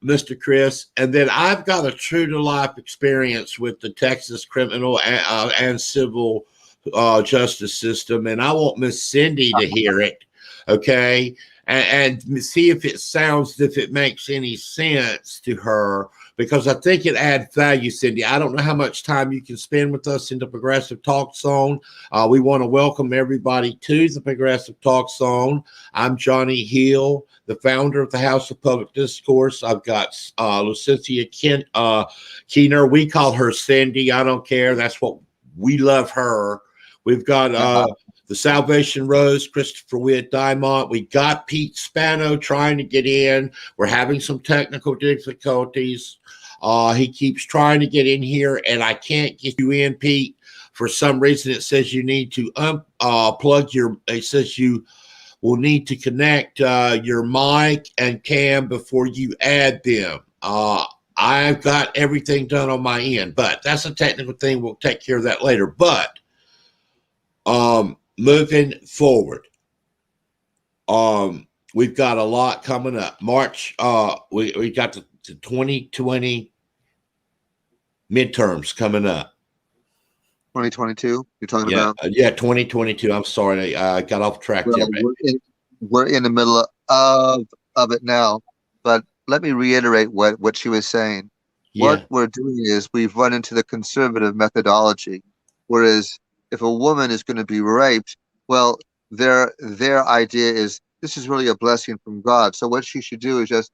Mr. Chris, and then I've got a true to life experience with the Texas criminal and civil justice system, and I want Miss Cindy to hear it, okay, and see if it makes any sense to her, because I think it adds value, Cindy. I don't know how much time you can spend with us in the Progressive Talk Zone. We want to welcome everybody to the Progressive Talk Zone. I'm Johnny Hill, the founder of the House of Public Discourse. I've got Luecynthia Keener. We call her Cindy. I don't care. That's what we love her. We've got the Salvation Rose, Christopher Witt Diamond. We got Pete Spano trying to get in. We're having some technical difficulties. He keeps trying to get in here, and I can't get you in, Pete. For some reason, it says you need to plug your. It says you will need to connect your mic and cam before you add them. I've got everything done on my end, but that's a technical thing. We'll take care of that later. But moving forward, we've got a lot coming up. March, we got the 2020 midterms coming up. 2022, you're talking about? Yeah, 2022. I'm sorry, I got off track there. We're in the middle of it now, but let me reiterate what she was saying. Yeah. What we're doing is we've run into the conservative methodology, whereas if a woman is going to be raped, well, their idea is this is really a blessing from God. So what she should do is just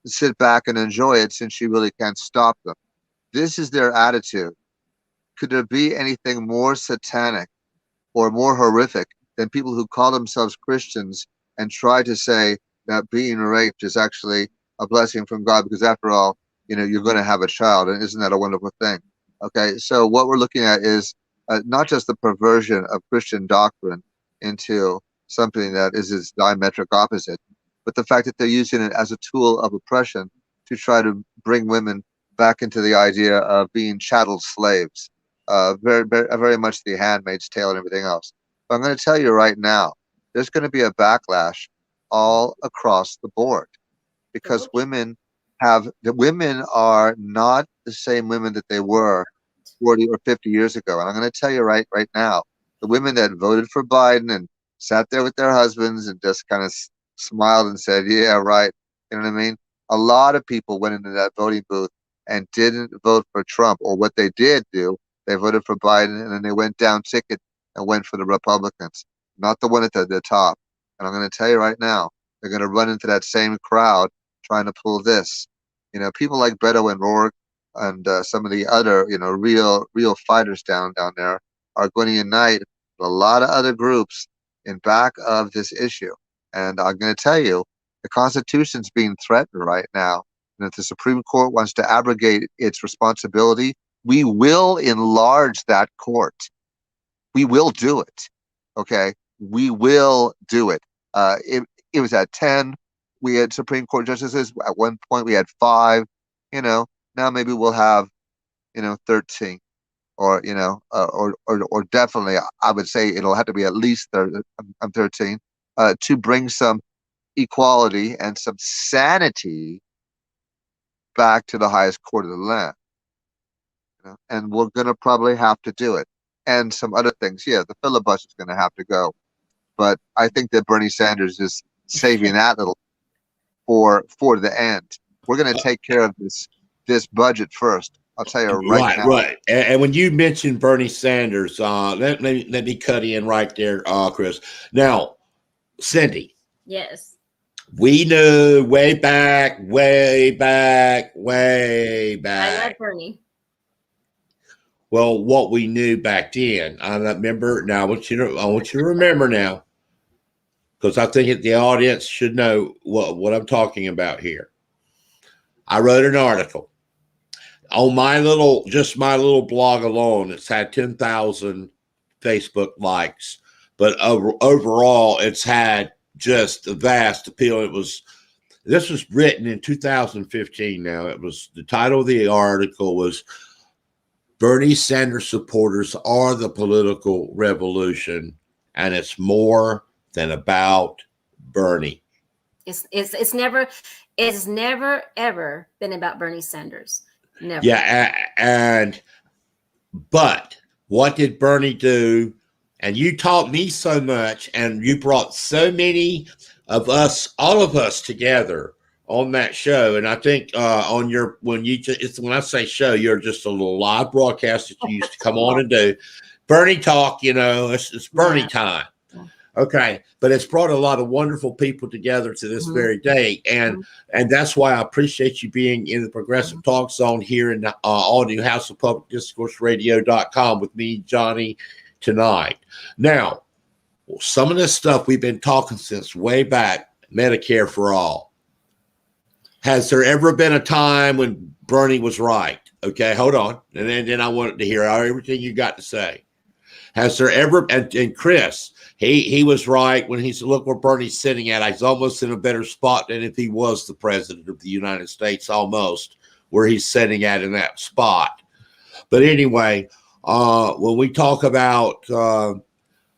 sit back and enjoy it, since she really can't stop them. This is their attitude. Could there be anything more satanic or more horrific than people who call themselves Christians and try to say that being raped is actually a blessing from God, because after all, you're going to have a child, and isn't that a wonderful thing? Okay, so what we're looking at is not just the perversion of Christian doctrine into something that is its diametric opposite, but the fact that they're using it as a tool of oppression to try to bring women back into the idea of being chattel slaves, very much the Handmaid's Tale and everything else. But I'm going to tell you right now, there's going to be a backlash all across the board, because women are not the same women that they were 40 or 50 years ago. And I'm going to tell you right now, the women that voted for Biden and sat there with their husbands and just kind of smiled and said, yeah, right. You know what I mean? A lot of people went into that voting booth and didn't vote for Trump, or what they did do, they voted for Biden and then they went down ticket and went for the Republicans, not the one at the top. And I'm going to tell you right now, they're going to run into that same crowd trying to pull this. People like Beto and Rourke and some of the other, real fighters down there are going to unite with a lot of other groups in back of this issue. And I'm going to tell you, the Constitution's being threatened right now. And if the Supreme Court wants to abrogate its responsibility, we will enlarge that court. We will do it. Okay? We will do it. It was at 10. We had Supreme Court justices. At one point, we had 5. Now maybe we'll have, 13, or or definitely, I would say it'll have to be at least 13, to bring some equality and some sanity back to the highest court of the land. And we're going to probably have to do it. And some other things. Yeah, the filibuster is going to have to go. But I think that Bernie Sanders is saving that little for the end. We're going to take care of this budget first. I'll tell you right now. Right. And when you mentioned Bernie Sanders, let me cut in right there, Chris. Now, Cindy. Yes. We knew way back. I love Bernie. Well, what we knew back then, I remember. Now, I want you to remember now, because I think the audience should know what I'm talking about here. I wrote an article on my little blog alone. It's had 10,000 Facebook likes, but overall, it's had just a vast appeal. It was This was written in 2015. Now, it was the title of the article was Bernie Sanders supporters are the political revolution, and it's more than about Bernie. It's never ever been about Bernie Sanders. Never. Yeah, but what did Bernie do? And you taught me so much, and you brought so many of us, all of us together on that show. And I think when I say show, you're just a little live broadcast that you used to come on and do. Bernie talk, it's Bernie time. Okay, but it's brought a lot of wonderful people together to this very day, and that's why I appreciate you being in the Progressive Talk Zone here in the all new House of Public Discourse Radio.com with me, Johnny, tonight. Now, some of this stuff we've been talking since way back, Medicare for all. Has there ever been a time when Bernie was right? Okay, hold on, and then I wanted to hear everything you got to say. Has there ever, and Chris, he was right when he said, look where Bernie's sitting at. He's almost in a better spot than if he was the president of the United States, almost, where he's sitting at in that spot. But anyway, when we talk about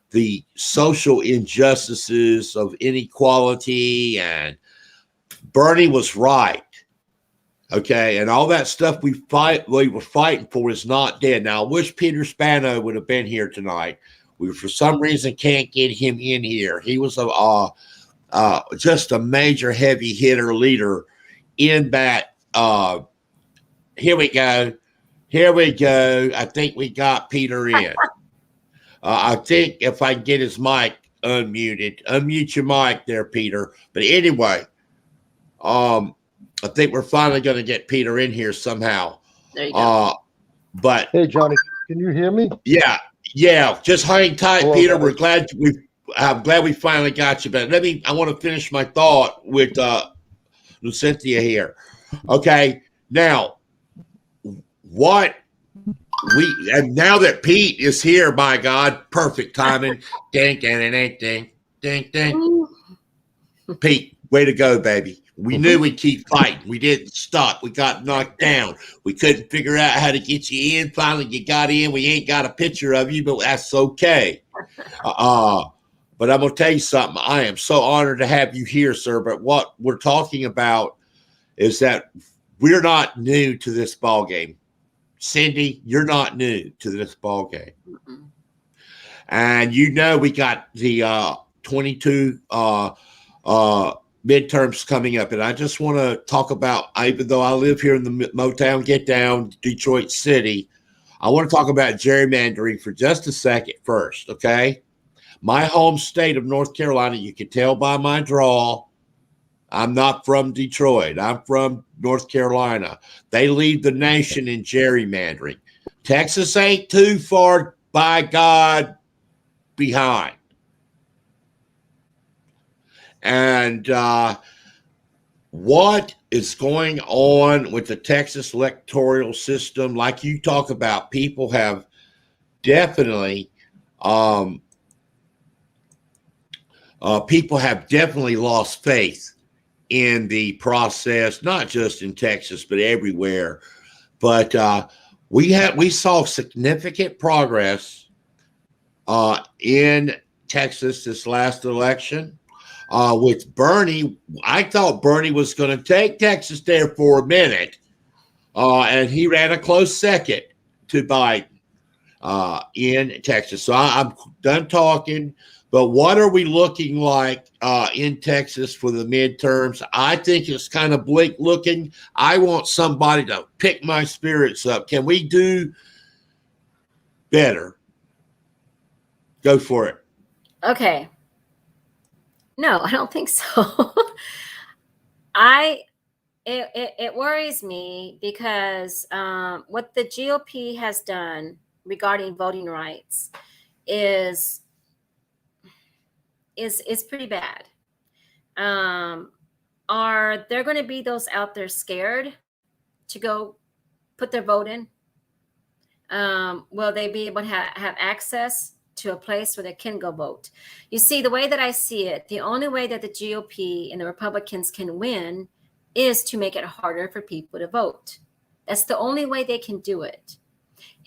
the social injustices of inequality, and Bernie was right. Okay, and all that stuff we were fighting for is not dead. Now, I wish Peter Spano would have been here tonight. We, for some reason, can't get him in here. He was just a major heavy hitter leader in that. Here we go. I think we got Peter in. I think if I can get his mic unmuted, unmute your mic there, Peter. But anyway, I think we're finally going to get Peter in here somehow. There you go. But hey, Johnny, can you hear me? Yeah. Just hang tight, Hello, Peter. guys. I'm glad we finally got you. But I want to finish my thought with Luecynthia here. Okay. Now, and now that Pete is here, by God, perfect timing. Ding, ding, ding, ding, ding, ding. Pete, way to go, baby. We knew we'd keep fighting. We didn't stop. We got knocked down. We couldn't figure out how to get you in. Finally, you got in. We ain't got a picture of you, but that's okay. But I'm going to tell you something. I am so honored to have you here, sir. But what we're talking about is that we're not new to this ball game. Cindy, you're not new to this ball game. And we got the 22 midterms coming up, and I just want to talk about, even though I live here in the Motown Get Down, Detroit City, I want to talk about gerrymandering for just a second first, okay? My home state of North Carolina, you can tell by my drawl, I'm not from Detroit. I'm from North Carolina. They lead the nation in gerrymandering. Texas ain't too far, by God, behind. And what is going on with the Texas electoral system? Like you talk about, people have definitely lost faith in the process, not just in Texas, but everywhere. But we saw significant progress in Texas this last election. With Bernie, I thought Bernie was going to take Texas there for a minute, and he ran a close second to Biden in Texas. So I'm done talking, but what are we looking like in Texas for the midterms? I think it's kind of bleak looking. I want somebody to pick my spirits up. Can we do better? Go for it. Okay. No, I don't think so. It worries me because what the GOP has done regarding voting rights is pretty bad. Are there going to be those out there scared to go put their vote in? Will they be able to have access to a place where they can go vote. You see, the way that I see it, the only way that the GOP and the Republicans can win is to make it harder for people to vote. That's the only way they can do it.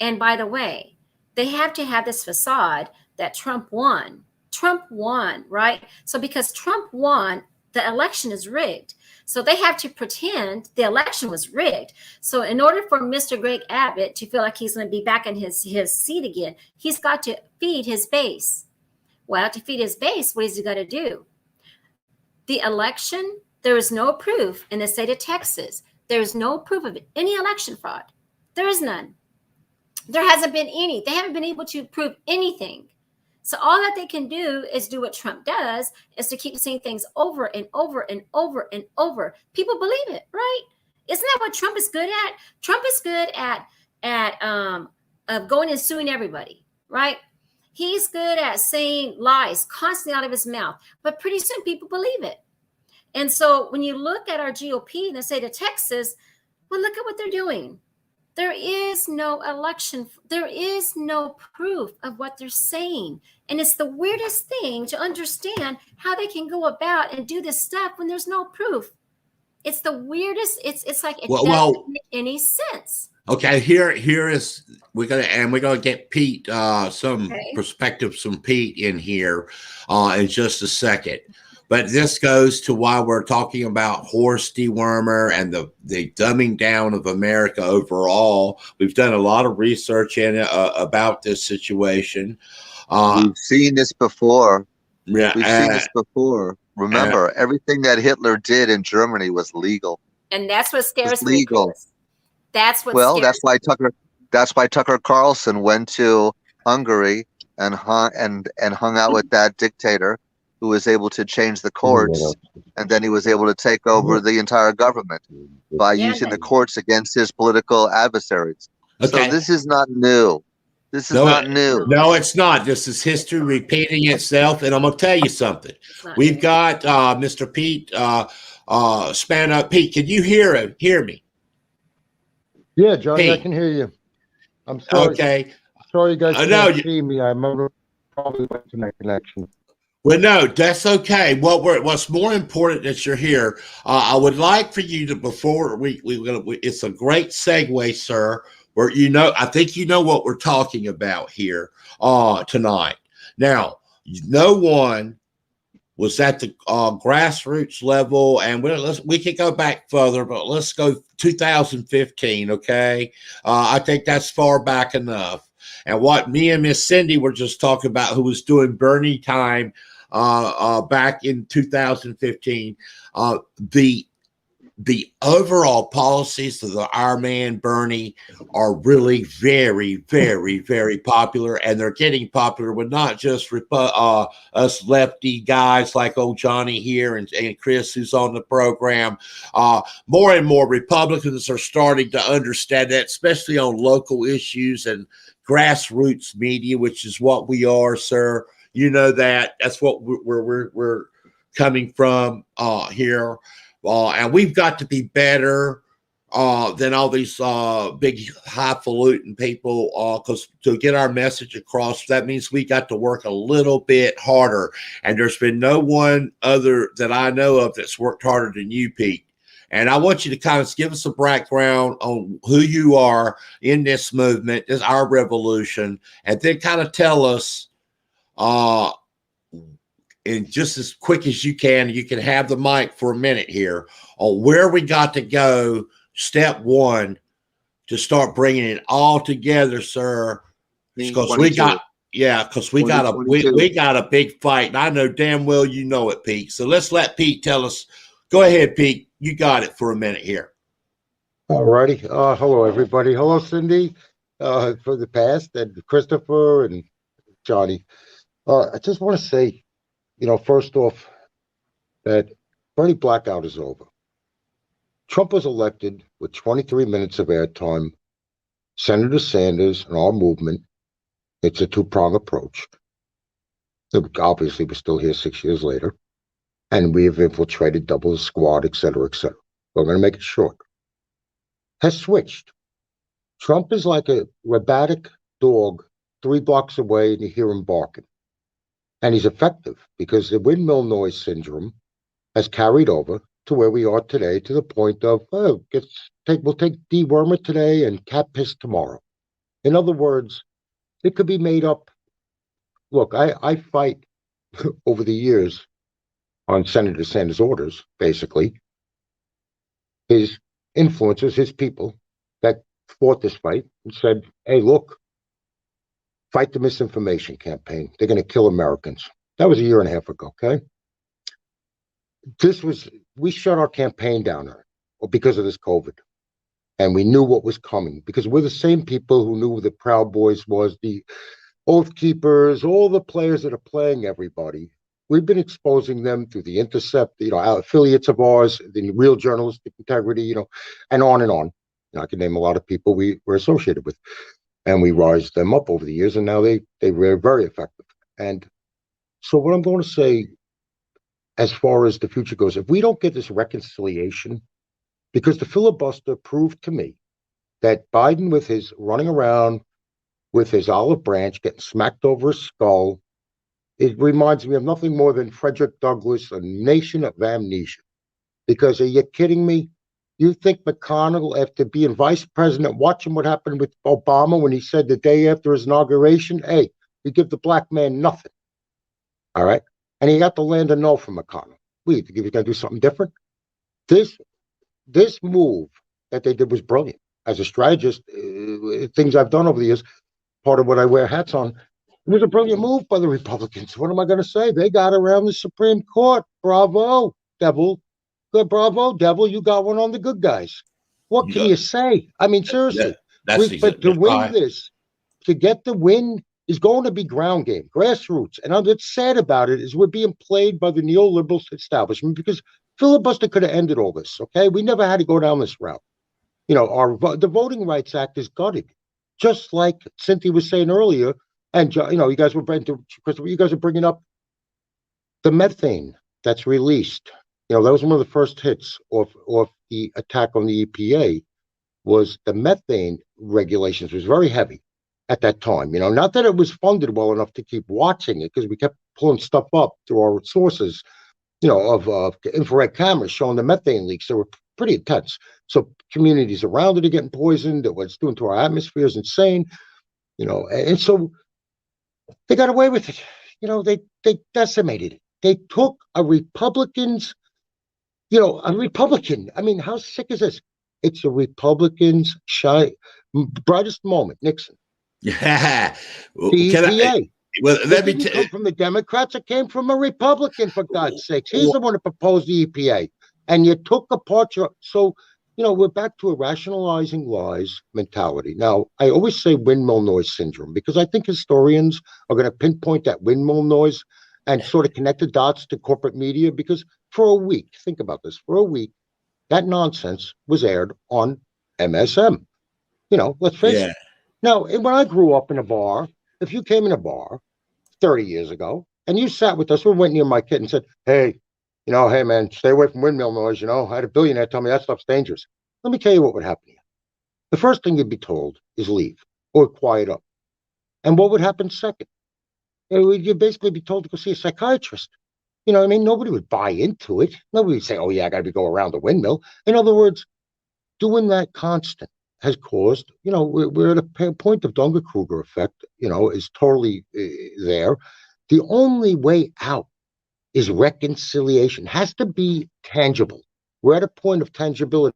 And by the way, they have to have this facade that Trump won. Trump won, right? So because Trump won, the election is rigged. So they have to pretend the election was rigged. So in order for Mr. Greg Abbott to feel like he's going to be back in his seat again, he's got to feed his base. Well, to feed his base, what is he got to do? The election, there is no proof in the state of Texas. There is no proof of any election fraud. There is none. There hasn't been any. They haven't been able to prove anything. So all that they can do is do what Trump does, is to keep saying things over and over and over and over. People believe it, right? Isn't that what Trump is good at? Trump is good at going and suing everybody, right? He's good at saying lies constantly out of his mouth, but pretty soon people believe it. And so when you look at our GOP in the state of Texas, well, look at what they're doing. There is no election. There is no proof of what they're saying. And it's the weirdest thing to understand how they can go about and do this stuff when there's no proof. It's the weirdest. It's like it doesn't make any sense. Okay, here is we're gonna get Pete some perspective from Pete in here in just a second. But this goes to why we're talking about Horse Dewormer and the dumbing down of America overall. We've done a lot of research in it, about this situation. We've seen this before. Yeah, we've seen this before. Remember, everything that Hitler did in Germany was legal. And that's what scares me. Legal. That's what. Well, that's why Tucker Carlson went to Hungary and hung out with that dictator, who was able to change the courts, and then he was able to take over the entire government by using the courts against his political adversaries. Okay. So this is not new. This is not new. No, it's not. This is history repeating itself. And I'm going to tell you something. We've got Mr. Pete Spano. Pete, can you hear me? Yeah, Johnny, Pete. I can hear you. I'm sorry. Okay. Sorry you guys can't see me. I remember probably went to my connection. Well, no, that's okay. What's more important that you're here. I would like for you to, before it's a great segue, sir. Where I think you know what we're talking about here tonight. Now, no one was at the grassroots level, and we can go back further, but let's go 2015. Okay, I think that's far back enough. And what me and Miss Cindy were just talking about, who was doing Bernie time back in 2015, the overall policies of our man Bernie are really very, very, very popular, and they're getting popular with not just us lefty guys like old Johnny here and Chris, who's on the program. More and more Republicans are starting to understand that, especially on local issues and grassroots media, which is what we are, sir. You know that. That's what we're coming from here. And we've got to be better than all these big highfalutin people, because to get our message across, that means we got to work a little bit harder. And there's been no one other that I know of that's worked harder than you, Pete. And I want you to kind of give us a background on who you are in this movement, this our revolution, and then kind of tell us in just as quick as you can have the mic for a minute here on where we got to go. Step one to start bringing it all together, sir. Because we got a big fight, and I know damn well you know it, Pete. So let's let Pete tell us. Go ahead, Pete. You got it for a minute here. All righty. Hello, everybody. Hello, Cindy, for the past, and Christopher and Johnny. I just want to say, first off, that Bernie blackout is over. Trump was elected with 23 minutes of airtime. Senator Sanders and our movement, it's a two-prong approach. Obviously, we're still here 6 years later, and we have infiltrated double the squad, et cetera, et cetera. We're going to make it short. Has switched. Trump is like a rabatic dog 3 blocks away and you hear him barking. And he's effective because the windmill noise syndrome has carried over to where we are today, to the point of, we'll take dewormer today and cat piss tomorrow. In other words, it could be made up. Look, I fight over the years on Senator Sanders' orders, basically. His influencers, his people that fought this fight and said, hey, look, fight the misinformation campaign. They're going to kill Americans. That was a year and a half ago, okay? We shut our campaign down there because of this COVID. And we knew what was coming because we're the same people who knew the Proud Boys was, the Oath Keepers, all the players that are playing everybody. We've been exposing them through the Intercept, our affiliates of ours, the Real Journalistic Integrity, and on and on. I can name a lot of people we were associated with. And we rised them up over the years, and now they were very effective. And so what I'm going to say, as far as the future goes, if we don't get this reconciliation, because the filibuster proved to me that Biden, with his running around with his olive branch, getting smacked over his skull, it reminds me of nothing more than Frederick Douglass, a nation of amnesia. Because are you kidding me? You think McConnell, after being vice president, watching what happened with Obama when he said the day after his inauguration, hey, you give the black man nothing. All right? And he got the land of no from McConnell. You think he's going to do something different? This move that they did was brilliant. As a strategist, things I've done over the years, part of what I wear hats on, it was a brilliant move by the Republicans. What am I going to say? They got around the Supreme Court. Bravo, devil. Good, bravo, devil. You got one on the good guys. What can you say? I mean, seriously. But to win this, to get the win, is going to be ground game, grassroots. And what's sad about it is we're being played by the neoliberal establishment because filibuster could have ended all this, okay? We never had to go down this route. The Voting Rights Act is gutted. Just like Cynthia was saying earlier, and you guys were bringing up the methane that's released. That was one of the first hits of the attack on the EPA. Was the methane regulations was very heavy at that time. Not that it was funded well enough to keep watching it, because we kept pulling stuff up through our sources, of infrared cameras showing the methane leaks. They were pretty intense. So communities around it are getting poisoned. What it's doing to our atmosphere is insane. And so they got away with it. They decimated it. They took a Republican's, a Republican. I mean, how sick is this? It's a Republican's brightest moment, Nixon. Yeah. The EPA. Let me come from the Democrats. It came from a Republican, for God's sakes. He's the one who proposed the EPA. And you took apart so we're back to a rationalizing lies mentality. Now, I always say windmill noise syndrome because I think historians are going to pinpoint that windmill noise and sort of connect the dots to corporate media, because for a week, think about this, for a week, that nonsense was aired on MSM. Let's face it. Now, when I grew up in a bar, if you came in a bar 30 years ago and you sat with us, we went near my kid and said, hey, hey, man, stay away from windmill noise. I had a billionaire tell me that stuff's dangerous. Let me tell you what would happen to you. The first thing you'd be told is leave or quiet up. And what would happen second? You'd basically be told to go see a psychiatrist. Nobody would buy into it. Nobody would say, oh, yeah, I got to go around the windmill. In other words, doing that constant has caused, we're at a point of Dunning-Kruger effect, is totally there. The only way out is reconciliation. Has to be tangible. We're at a point of tangibility.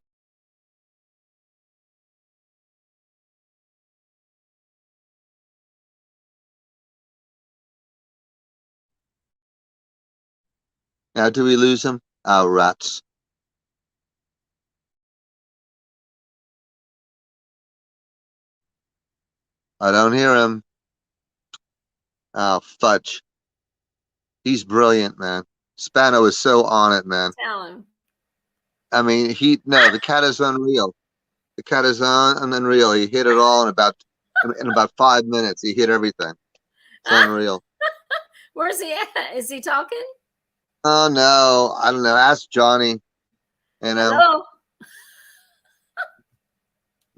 Now, do we lose him? Oh, rats. I don't hear him. Oh, fudge. He's brilliant, man. Spano is so on it, man. Tell him. I mean, the cat is unreal. The cat is unreal. He hit it all in about 5 minutes. He hit everything. It's unreal. Where's he at? Is he talking? Oh, no. I don't know. Ask Johnny. Hello?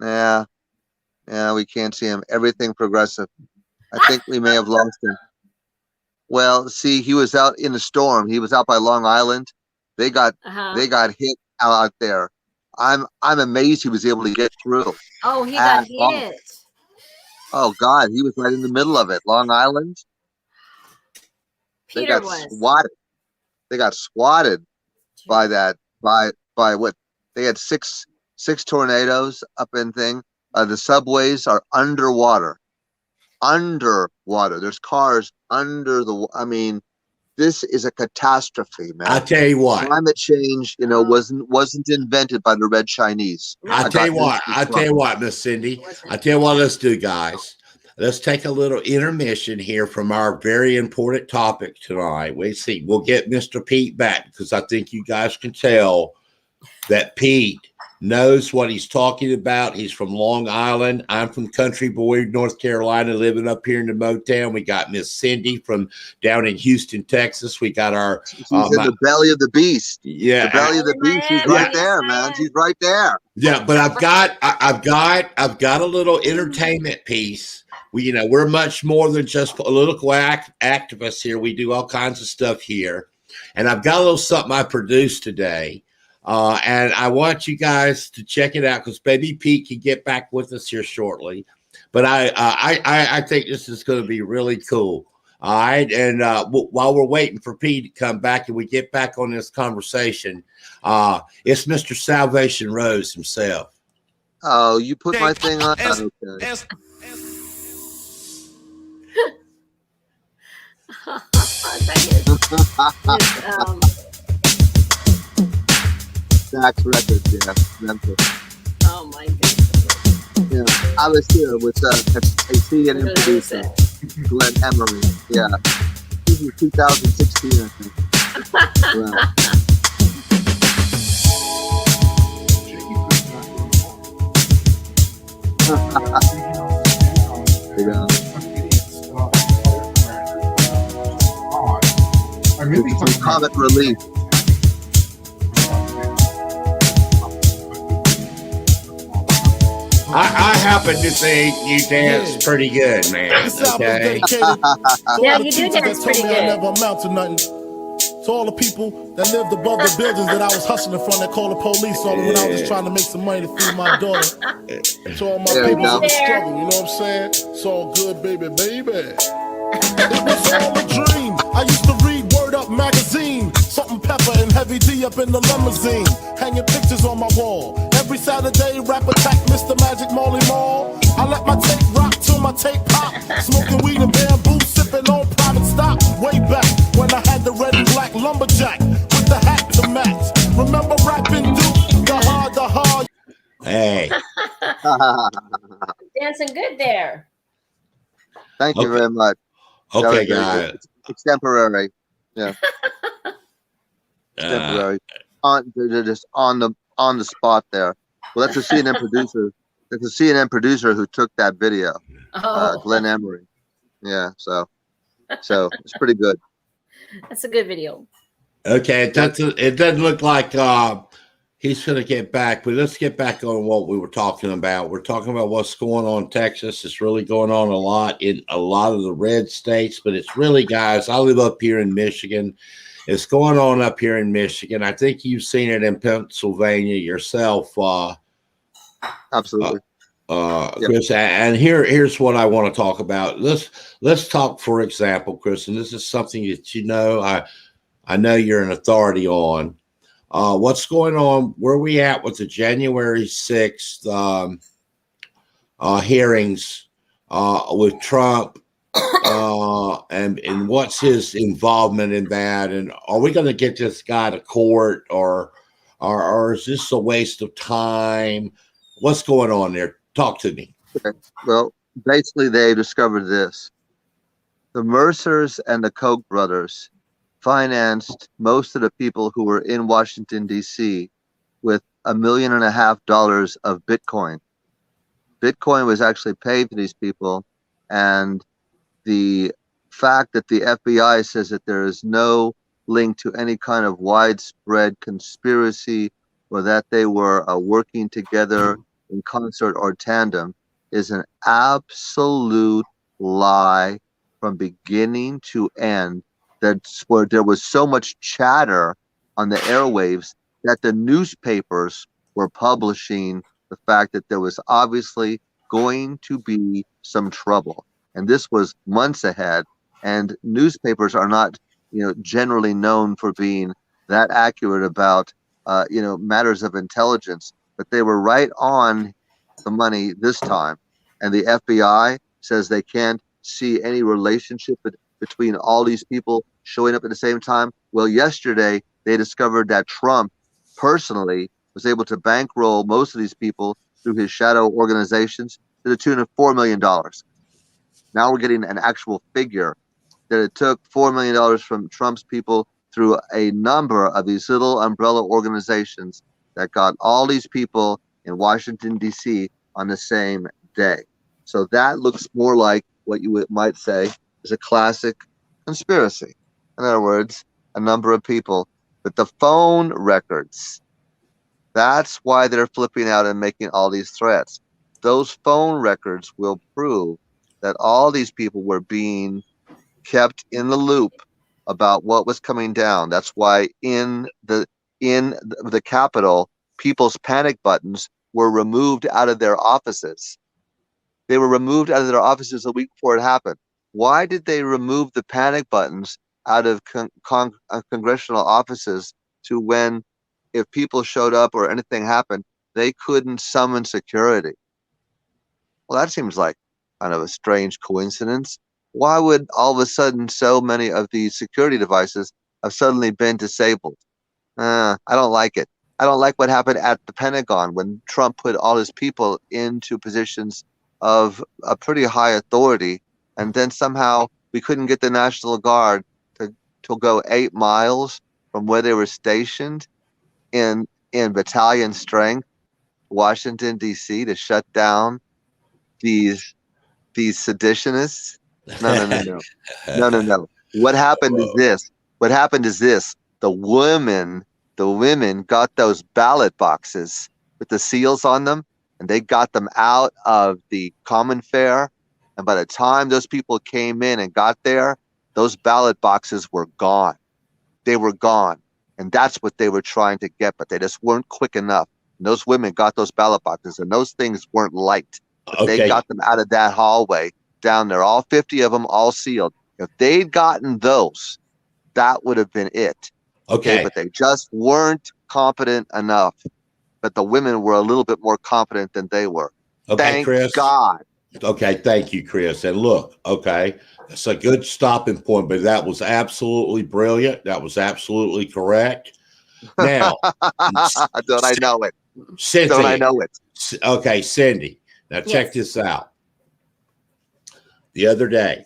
Yeah. Yeah, we can't see him. Everything progressive. I think we may have lost him. Well, see, he was out in a storm. He was out by Long Island. They got hit out there. I'm amazed he was able to get through. Oh, he got hit. Oh God, he was right in the middle of it. Long Island. Peter swatted. They got swatted by that. By what? They had six tornadoes up in thing. The subways are underwater. Underwater. There's cars under the. I mean, this is a catastrophe, man. I tell you what. Climate change, wasn't invented by the Red Chinese. I tell you what, Miss Cindy. I tell you what. Let's do, guys. Let's take a little intermission here from our very important topic tonight. We'll get Mr. Pete back because I think you guys can tell that Pete knows what he's talking about. He's from Long Island. I'm from Country Boy, North Carolina, living up here in the Motown. We got Miss Cindy from down in Houston, Texas. We got our she's in the belly of the beast. Yeah, the belly of the beast. She's right there, man. She's right there. Yeah, but I've got a little entertainment piece. We're much more than just political activists here. We do all kinds of stuff here, and I've got a little something I produced today. And I want you guys to check it out because Baby Pete can get back with us here shortly. But I think this is going to be really cool. All right. And while we're waiting for Pete to come back and we get back on this conversation, it's Mr. Salvation Rose himself. Oh, you put my thing on? Okay. Dax Records, yeah, Memphis. Oh my goodness. Yeah, I was here with a CNN producer, Glenn Emery. Yeah, this was 2016, I think. Wow. Some comic relief. I happen to think you dance pretty good, man. Okay. Yeah, you do dance pretty good. I never amount to nothing. To all the people that lived above the buildings that I was hustling from that called the police on me when I was just trying to make some money to feed my daughter. To all my people in the struggle, you know what I'm saying? It's all good, baby, baby. It was all a dream. I used to read Word Up magazine. Salt and Pepper and Heavy D up in the limousine. Hanging pictures on my wall. Every Saturday, rap attack Mr. Magic Molly Mall. I let my tape rock till my tape pop. Smoking weed and bamboo, sipping on private stock. Way back when I had the red and black lumberjack with the hat to match. Remember rapping Duke, the hard. Hey. Dancing good there. Thank you very much. Okay, guys. It's temporary. Yeah. Temporary. They're just on the spot there. Well, that's a CNN producer. That's a CNN producer who took that video. Glenn Emery. Yeah. So it's pretty good. That's a good video. Okay, it doesn't look like he's going to get back, but let's get back on what we were talking about. We're talking about what's going on in Texas. It's really going on a lot in a lot of the red states, but it's really, guys, I live up here in Michigan. It's going on up here in Michigan. I think you've seen it in Pennsylvania yourself. Absolutely. Chris, and here's what I want to talk about. Let's talk, for example, Chris, and this is something that I know you're an authority on. What's going on? Where are we at with the January 6th hearings with Trump? And what's his involvement in that? And are we going to get this guy to court, or is this a waste of time? What's going on there? Talk to me. Okay. Well, basically, they discovered this: the Mercers and the Koch brothers financed most of the people who were in Washington, D.C. with $1.5 million of Bitcoin. Bitcoin was actually paid to these people, and the fact that the FBI says that there is no link to any kind of widespread conspiracy or that they were working together in concert or tandem is an absolute lie from beginning to end. That's where there was so much chatter on the airwaves that the newspapers were publishing the fact that there was obviously going to be some trouble. And this was months ahead. And newspapers are not, generally known for being that accurate about, matters of intelligence. But they were right on the money this time. And the FBI says they can't see any relationship between all these people showing up at the same time. Well, yesterday they discovered that Trump personally was able to bankroll most of these people through his shadow organizations to the tune of $4 million. Now we're getting an actual figure that it took $4 million from Trump's people through a number of these little umbrella organizations that got all these people in Washington, D.C. on the same day. So that looks more like what you might say is a classic conspiracy. In other words, a number of people. But the phone records, that's why they're flipping out and making all these threats. Those phone records will prove that all these people were being kept in the loop about what was coming down. That's why in the Capitol, people's panic buttons were removed out of their offices. They were removed out of their offices a week before it happened. Why did they remove the panic buttons out of congressional offices to when, if people showed up or anything happened, they couldn't summon security? Well, that seems like kind of a strange coincidence. Why would all of a sudden so many of these security devices have suddenly been disabled? I don't like it. I don't like what happened at the Pentagon when Trump put all his people into positions of a pretty high authority, and then somehow we couldn't get the National Guard to go 8 miles from where they were stationed in battalion strength, Washington, D.C., to shut down these seditionists. No. What happened is this. The women got those ballot boxes with the seals on them, and they got them out of the common fare. And by the time those people came in and got there, those ballot boxes were gone. They were gone. And that's what they were trying to get, but they just weren't quick enough. And those women got those ballot boxes, and those things weren't light. But they got them out of that hallway down there, all 50 of them, all sealed. If they'd gotten those, that would have been it. Okay, but they just weren't competent enough. But the women were a little bit more competent than they were. Okay, Thank Chris. God. Okay, thank you, Chris. And look, okay, that's a good stopping point, but that was absolutely brilliant. That was absolutely correct. Now, don't I know it? Cynthia, don't I know it? Okay, Cindy. Now check this out. The other day,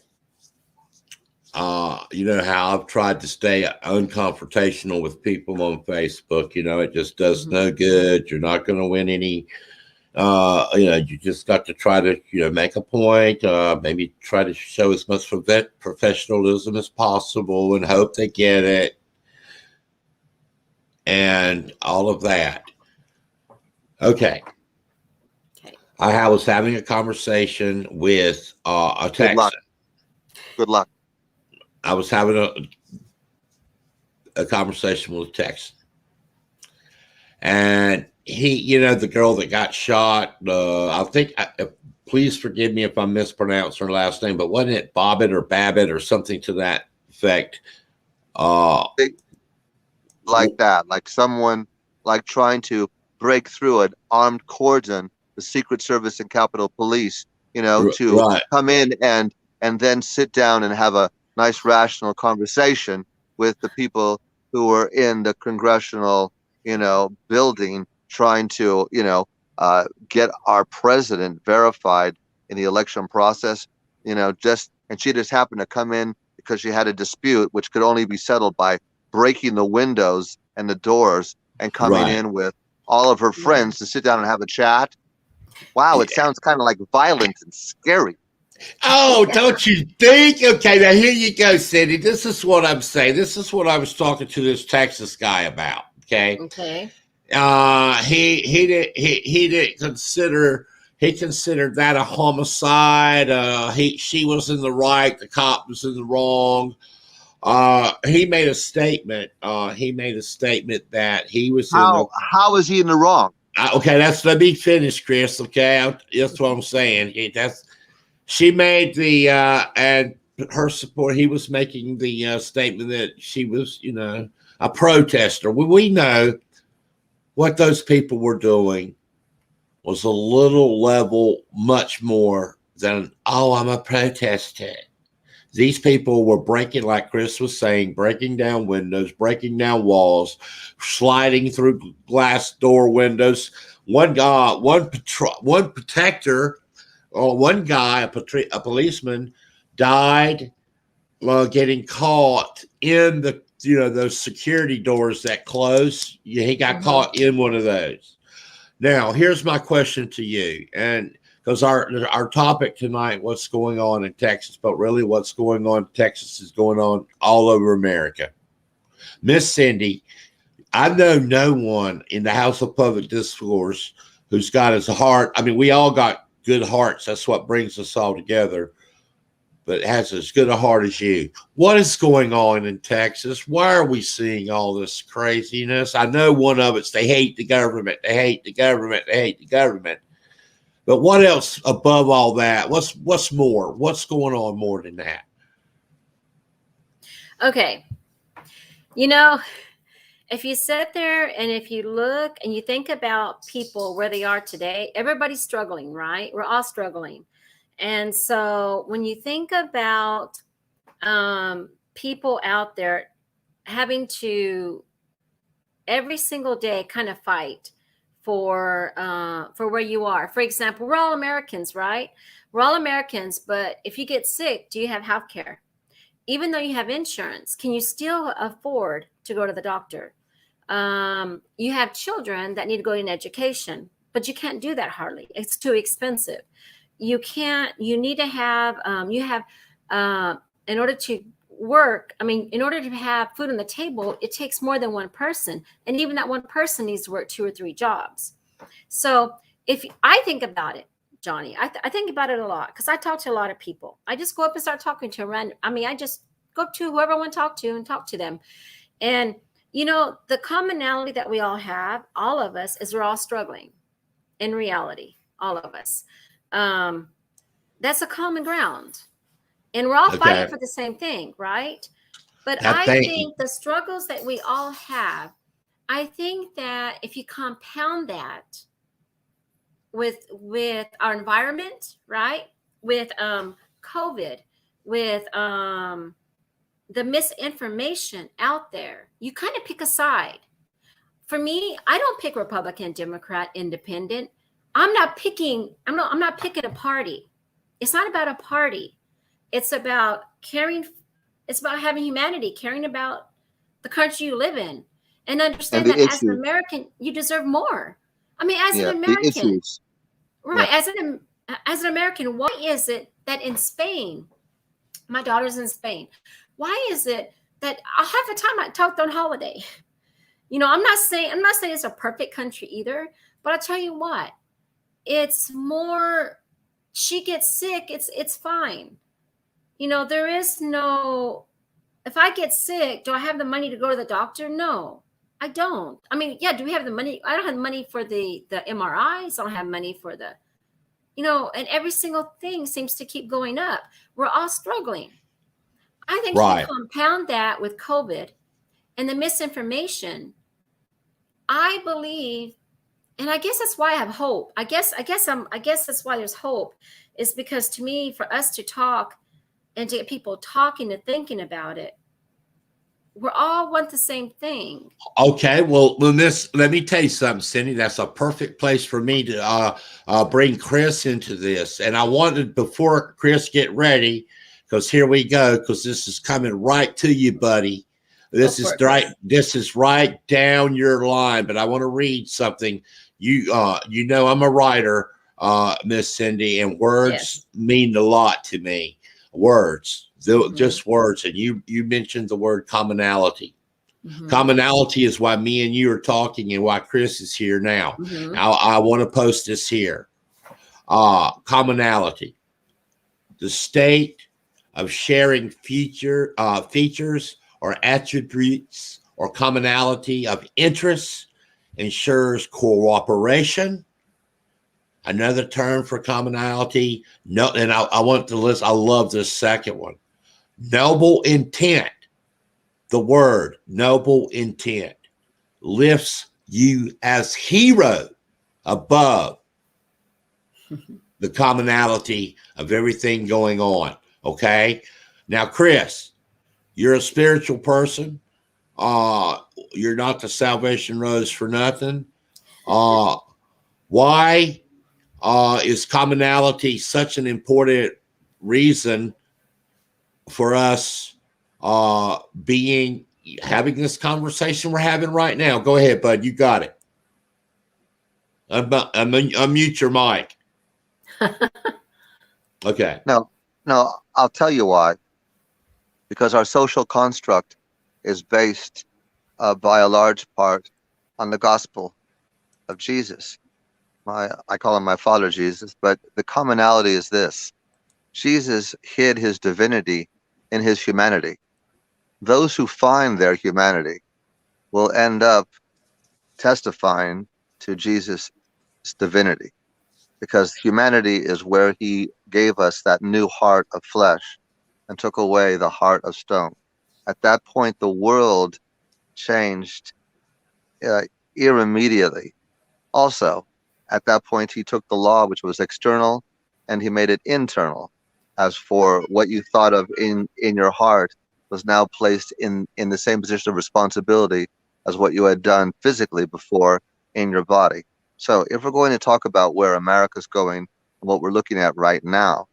you know how I've tried to stay unconfrontational with people on Facebook. It just does no good. You're not going to win any. You just got to try to, make a point, maybe try to show as much professionalism as possible and hope they get it and all of that. Okay. I was having a conversation with a Texan. Good luck. I was having a conversation with a Texan. And he, the girl that got shot, I think, please forgive me if I mispronounce her last name, but wasn't it Bobbitt or Babbitt or something to that effect? Like that, like someone like trying to break through an armed cordon, the Secret Service and Capitol Police, to come in and then sit down and have a nice rational conversation with the people who were in the congressional, building, trying to, get our president verified in the election process, and she just happened to come in because she had a dispute, which could only be settled by breaking the windows and the doors and coming in with all of her friends to sit down and have a chat. Wow, it sounds kind of like violent and scary. Oh, don't you think? Okay, now here you go, Cindy. This is what I'm saying. This is what I was talking to this Texas guy about. Okay. Okay. He didn't consider he considered that a homicide. She was in the right, the cop was in the wrong. He made a statement. That he was how is he in the wrong? Okay, let me finish, Chris. Okay, that's what I'm saying. She made the and her support. He was making the statement that she was, a protester. We know what those people were doing was a little level much more than, oh, I'm a protester. These people were breaking, like Chris was saying, breaking down windows, breaking down walls, sliding through glass door windows. One guy, one protector, or one guy, a policeman, died getting caught in those security doors that close. He got caught in one of those. Now, here's my question to you, and because our topic tonight, what's going on in Texas, but really what's going on in Texas is going on all over America. Miss Cindy, I know no one in the House of Public Discourse who's got his heart. I mean, we all got good hearts. That's what brings us all together. But has as good a heart as you. What is going on in Texas? Why are we seeing all this craziness? I know one of it's they hate the government. They hate the government. They hate the government. But what else above all that? What's more? What's going on more than that? Okay. If you sit there and if you look and you think about people where they are today, everybody's struggling, right? We're all struggling. And so when you think about people out there having to every single day kind of fight for where you are. For example, we're all Americans, right? We're all Americans, but if you get sick, do you have health care? Even though you have insurance, can you still afford to go to the doctor? You have children that need to go in education, but you can't do that hardly. It's too expensive. You need to have, in order to work, in order to have food on the table, it takes more than one person. And even that one person needs to work 2 or 3 jobs. So if I think about it, Johnny, I think about it a lot because I talk to a lot of people. I just go up and start talking to a random. I just go up to whoever I want to talk to and talk to them. And, the commonality that we all have, all of us, is we're all struggling in reality, all of us. That's a common ground. And we're all fighting for the same thing, right? But I think the struggles that we all have, I think that if you compound that with our environment, right? With COVID, with the misinformation out there, you kind of pick a side. For me, I don't pick Republican, Democrat, Independent. I'm not picking a party. It's not about a party. It's about caring. It's about having humanity, caring about the country you live in, and understand that as an American, you deserve more. As an American, right? Yeah. As an American, why is it that in Spain, my daughter's in Spain, why is it that half the time I talked on holiday? I'm not saying it's a perfect country either, but I'll tell you what. It's more, she gets sick, it's fine. There is no, if I get sick, do I have the money to go to the doctor? No, I don't. Do we have the money? I don't have money for the MRIs. I don't have money for the, and every single thing seems to keep going up. We're all struggling. I think you compound that with COVID and the misinformation. I believe, and I guess that's why I have hope. I guess that's why there's hope, is because to me, for us to talk and to get people talking and thinking about it, we're all want the same thing. Okay, well, let me tell you something, Cindy. That's a perfect place for me to bring Chris into this. And I wanted, before Chris get ready, because here we go, because this is coming right to you, buddy. This is right down your line. But I want to read something. I'm a writer, Miss Cindy, and words mean a lot to me. Words, just words. And you mentioned the word commonality. Mm-hmm. Commonality is why me and you are talking and why Chris is here now. Mm-hmm. I want to post this here. commonality, the state of sharing features or attributes or commonality of interests ensures cooperation. Another term for commonality, no, and I want to list, I love this second one. Noble intent. The word noble intent lifts you as hero above the commonality of everything going on. Okay. Now, Chris, you're a spiritual person. You're not the Salvation Rose for nothing. Why is commonality such an important reason for us having this conversation we're having right now? Go ahead, bud. You got it. Unmute your mic. Okay. No, I'll tell you why. Because our social construct is based by a large part on the gospel of Jesus. I call him my father Jesus, but the commonality is this. Jesus hid his divinity in his humanity. Those who find their humanity will end up testifying to Jesus' divinity, because humanity is where he gave us that new heart of flesh and took away the heart of stone. At that point, the world changed irremediably. Also, at that point, he took the law, which was external, and he made it internal. As for what you thought of in your heart was now placed in the same position of responsibility as what you had done physically before in your body. So if we're going to talk about where America's going, what we're looking at right now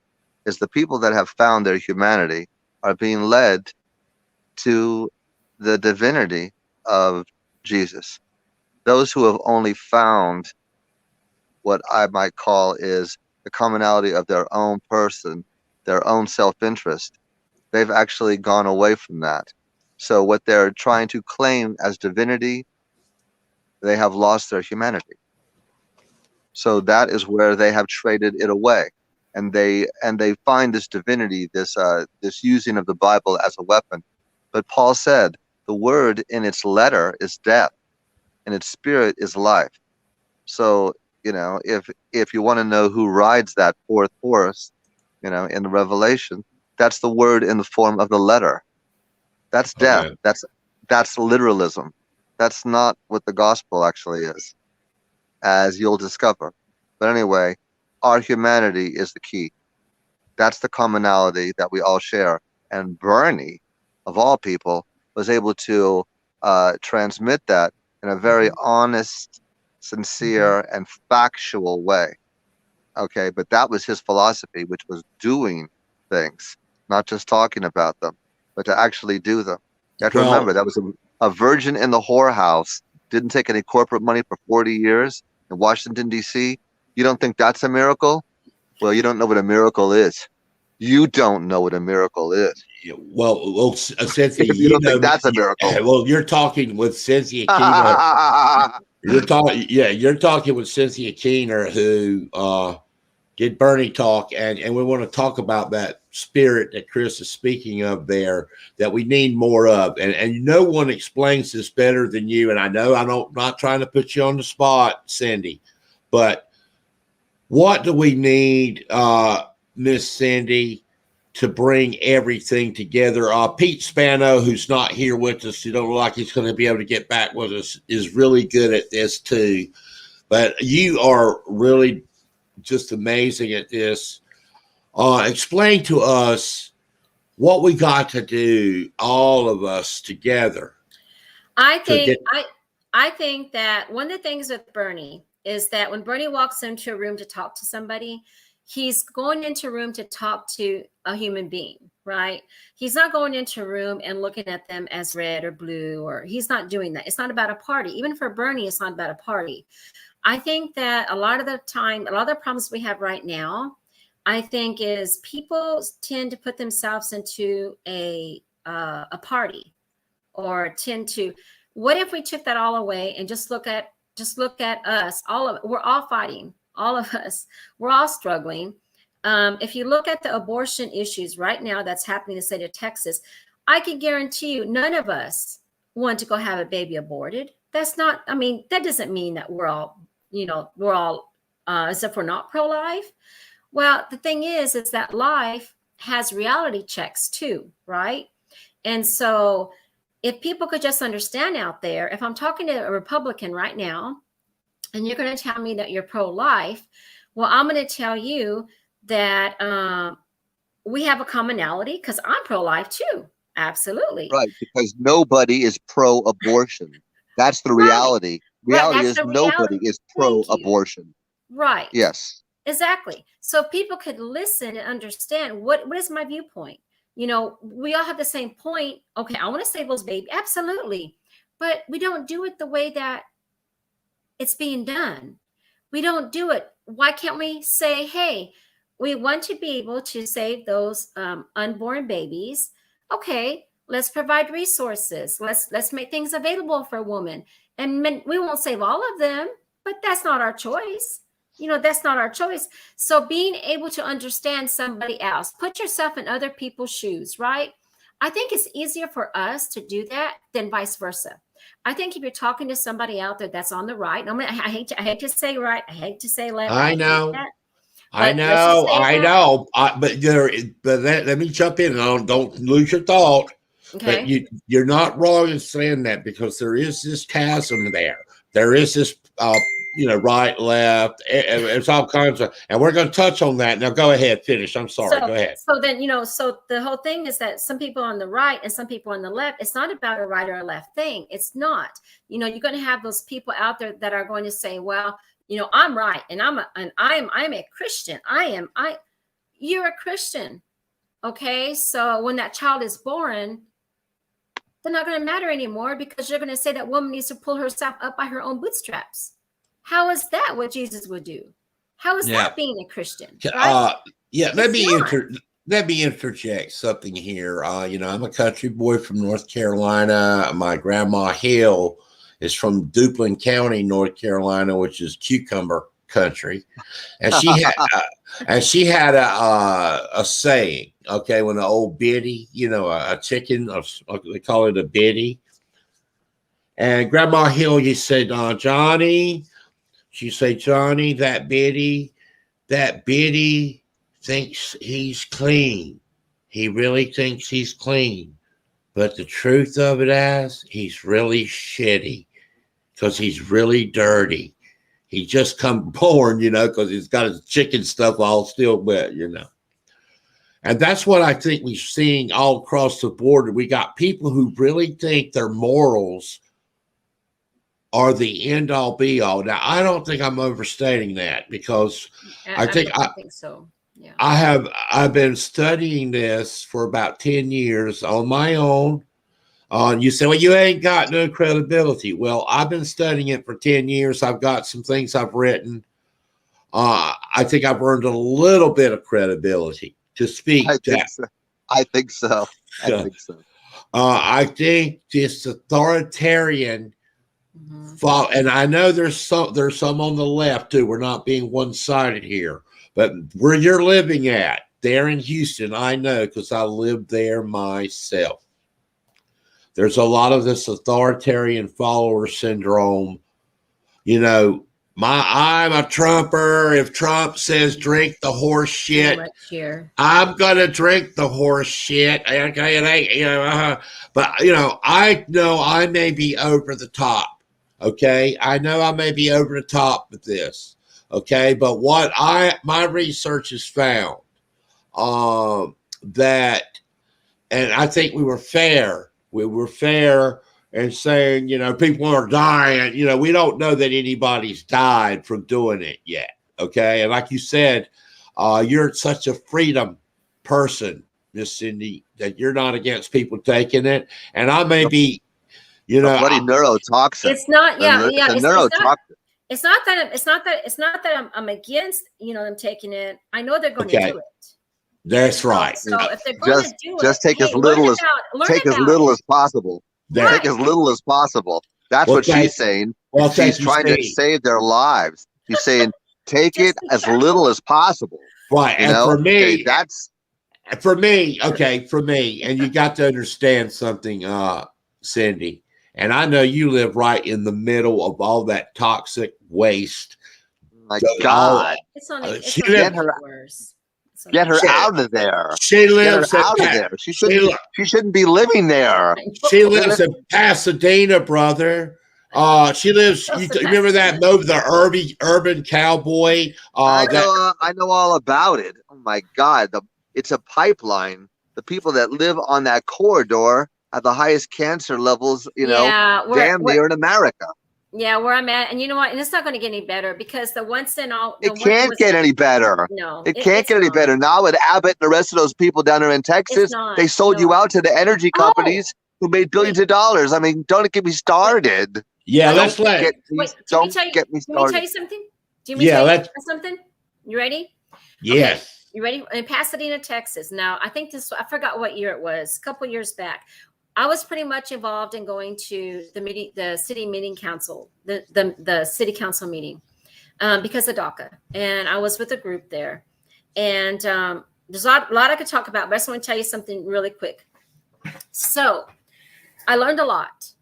is the people that have found their humanity are being led to the divinity of Jesus. Those who have only found what I might call is the commonality of their own person, their own self-interest, they've actually gone away from that. So what they're trying to claim as divinity, they have lost their humanity. So that is where they have traded it away, and they find this divinity, this using of the Bible as a weapon. But Paul said the word in its letter is death, and its spirit is life. So if you want to know who rides that fourth horse, in the Revelation, that's the word in the form of the letter. That's death. Okay. That's literalism. That's not what the gospel actually is, as you'll discover. But anyway, our humanity is the key. That's the commonality that we all share. And Bernie, of all people, was able to transmit that in a very honest, sincere, and factual way. Okay, but that was his philosophy, which was doing things, not just talking about them, but to actually do them. You have to remember, that was a virgin in the whorehouse, didn't take any corporate money for 40 years in Washington, D.C. You don't think that's a miracle? Well, you don't know what a miracle is. You don't know what a miracle is. Well, Cynthia, you don't think that's a miracle. Well, you're talking with Cynthia Keener. You're talking with Cynthia Keener, who did Bernie talk, and we want to talk about that spirit that Chris is speaking of there, that we need more of. And no one explains this better than you. And I know I'm not trying to put you on the spot, Cindy, but what do we need, Miss Cindy, to bring everything together? Pete Spano, who's not here with us, who don't look like he's going to be able to get back with us, is really good at this too. But you are really just amazing at this. Explain to us what we got to do, all of us together. I think that one of the things with Bernie is that when Bernie walks into a room to talk to somebody, he's going into a room to talk to a human being, right? He's not going into a room and looking at them as red or blue, or he's not doing that. It's not about a party. Even for Bernie, it's not about a party. I think that a lot of the time, a lot of the problems we have right now, I think, is people tend to put themselves into a party, or tend to. What if we took that all away and just look at us? We're all fighting all of us, we're all struggling. If you look at the abortion issues right now that's happening in the state of Texas, I can guarantee you none of us want to go have a baby aborted. That's not, I mean, that doesn't mean that we're all, as if we're not pro-life. Well, the thing is that life has reality checks too, right? And so if people could just understand out there, if I'm talking to a Republican right now, and you're going to tell me that you're pro-life, well, I'm going to tell you that we have a commonality because I'm pro-life too. Absolutely. Right, because nobody is pro-abortion. That's the reality. Reality is nobody is pro-abortion. Right. Yes. Exactly. So people could listen and understand what is my viewpoint. We all have the same point. Okay, I want to save those babies. Absolutely. But we don't do it the way that it's being done. We don't do it. Why can't we say, hey, we want to be able to save those unborn babies. Okay, let's provide resources. Let's make things available for women. And men, we won't save all of them, but that's not our choice. That's not our choice. So being able to understand somebody else, put yourself in other people's shoes, right? I think it's easier for us to do that than vice versa. I think if you're talking to somebody out there that's on the right, I hate to say right, I hate to say left. I know. But let me jump in. Don't lose your thought. Okay. But you're not wrong in saying that, because there is this chasm there. There is this, right, left. It's all kinds of, and we're going to touch on that. Now, go ahead, finish. I'm sorry. Go ahead. So then, so the whole thing is that some people on the right and some people on the left, it's not about a right or a left thing. It's not. You're going to have those people out there that are going to say, well, I'm right, and I'm a Christian. You're a Christian. Okay. So when that child is born, they're not going to matter anymore, because you're going to say that woman needs to pull herself up by her own bootstraps. How is that what Jesus would do? How is that being a Christian? Right? Let me interject something here. I'm a country boy from North Carolina. My grandma Hill is from Duplin County, North Carolina, which is cucumber country, and she had a saying. Okay, when an old biddy, a chicken, they call it a biddy, and Grandma Hill, you said, Johnny. She said, Johnny, that biddy thinks he's clean. He really thinks he's clean. But the truth of it is, he's really shitty, because he's really dirty. He just come born, because he's got his chicken stuff all still wet, And that's what I think we're seeing all across the board. We got people who really think their morals are the end all be all. Now, I don't think I'm overstating that, because I think so. Yeah. I've been studying this for about 10 years on my own. You say, well, you ain't got no credibility. Well, I've been studying it for 10 years. I've got some things I've written. I think I've earned a little bit of credibility to speak. I think so. I think this authoritarian and I know there's some on the left too. We're not being one-sided here, but where you're living at there in Houston, I know, because I lived there myself. There's a lot of this authoritarian follower syndrome. I'm a Trumper. If Trump says drink the horse shit, I'm gonna drink the horse shit. Okay, but I know I may be over the top. Okay, I know I may be over the top with this. Okay, but what my research has found that, and I think we were fair. We were fair in saying, people are dying. We don't know that anybody's died from doing it yet. Okay. And like you said, you're such a freedom person, Miss Cindy, that you're not against people taking it. And I may be, bloody neurotoxin. It's not, It's neurotoxin. It's not that I'm against, them taking it. I know they're going to do it. That's right. So if they're going to do just it, take as little as possible. Take as little as possible. That's what she's saying. Well, she's trying to save their lives. She's saying, take it as little as possible. Right. You And know? for me, Okay, that's for me, and you got to understand something, Cindy, and I know you live right in the middle of all that toxic waste. my God. It's only she it's only lives- getting worse. Get her out of there. She Get her lives out of there. She shouldn't be living there. She lives in Pasadena, brother. She lives. You remember that movie, the Urban Cowboy? I know all about it. Oh my God! It's a pipeline. The people that live on that corridor have the highest cancer levels. Damn near in America. Yeah, where I'm at, and you know what? And it's not going to get any better because it can't get any better. No, it can't get any better. Now with Abbott and the rest of those people down there in Texas, they sold you out to the energy companies who made billions of dollars. I mean, don't get me started. Yeah, Don't let's let. Don't get me started. Let me tell you something. Do you want me to tell you something? You ready? Yes. Okay. You ready? In Pasadena, Texas. Now, I think I forgot what year it was. A couple years back. I was pretty much involved in going to the city meeting council, the city council meeting, because of DACA, and I was with a group there, and there's a lot I could talk about, but I just want to tell you something really quick. So, I learned a lot.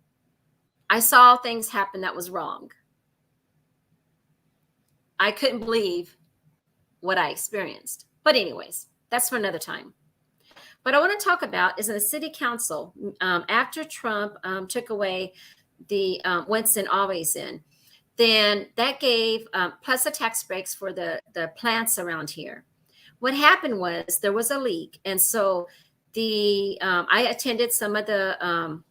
I saw things happen that was wrong. I couldn't believe what I experienced, but anyways, that's for another time. What I want to talk about is in the city council, after Trump took away the once and always in, then that gave plus the tax breaks for the plants around here. What happened was there was a leak, and so I attended some of the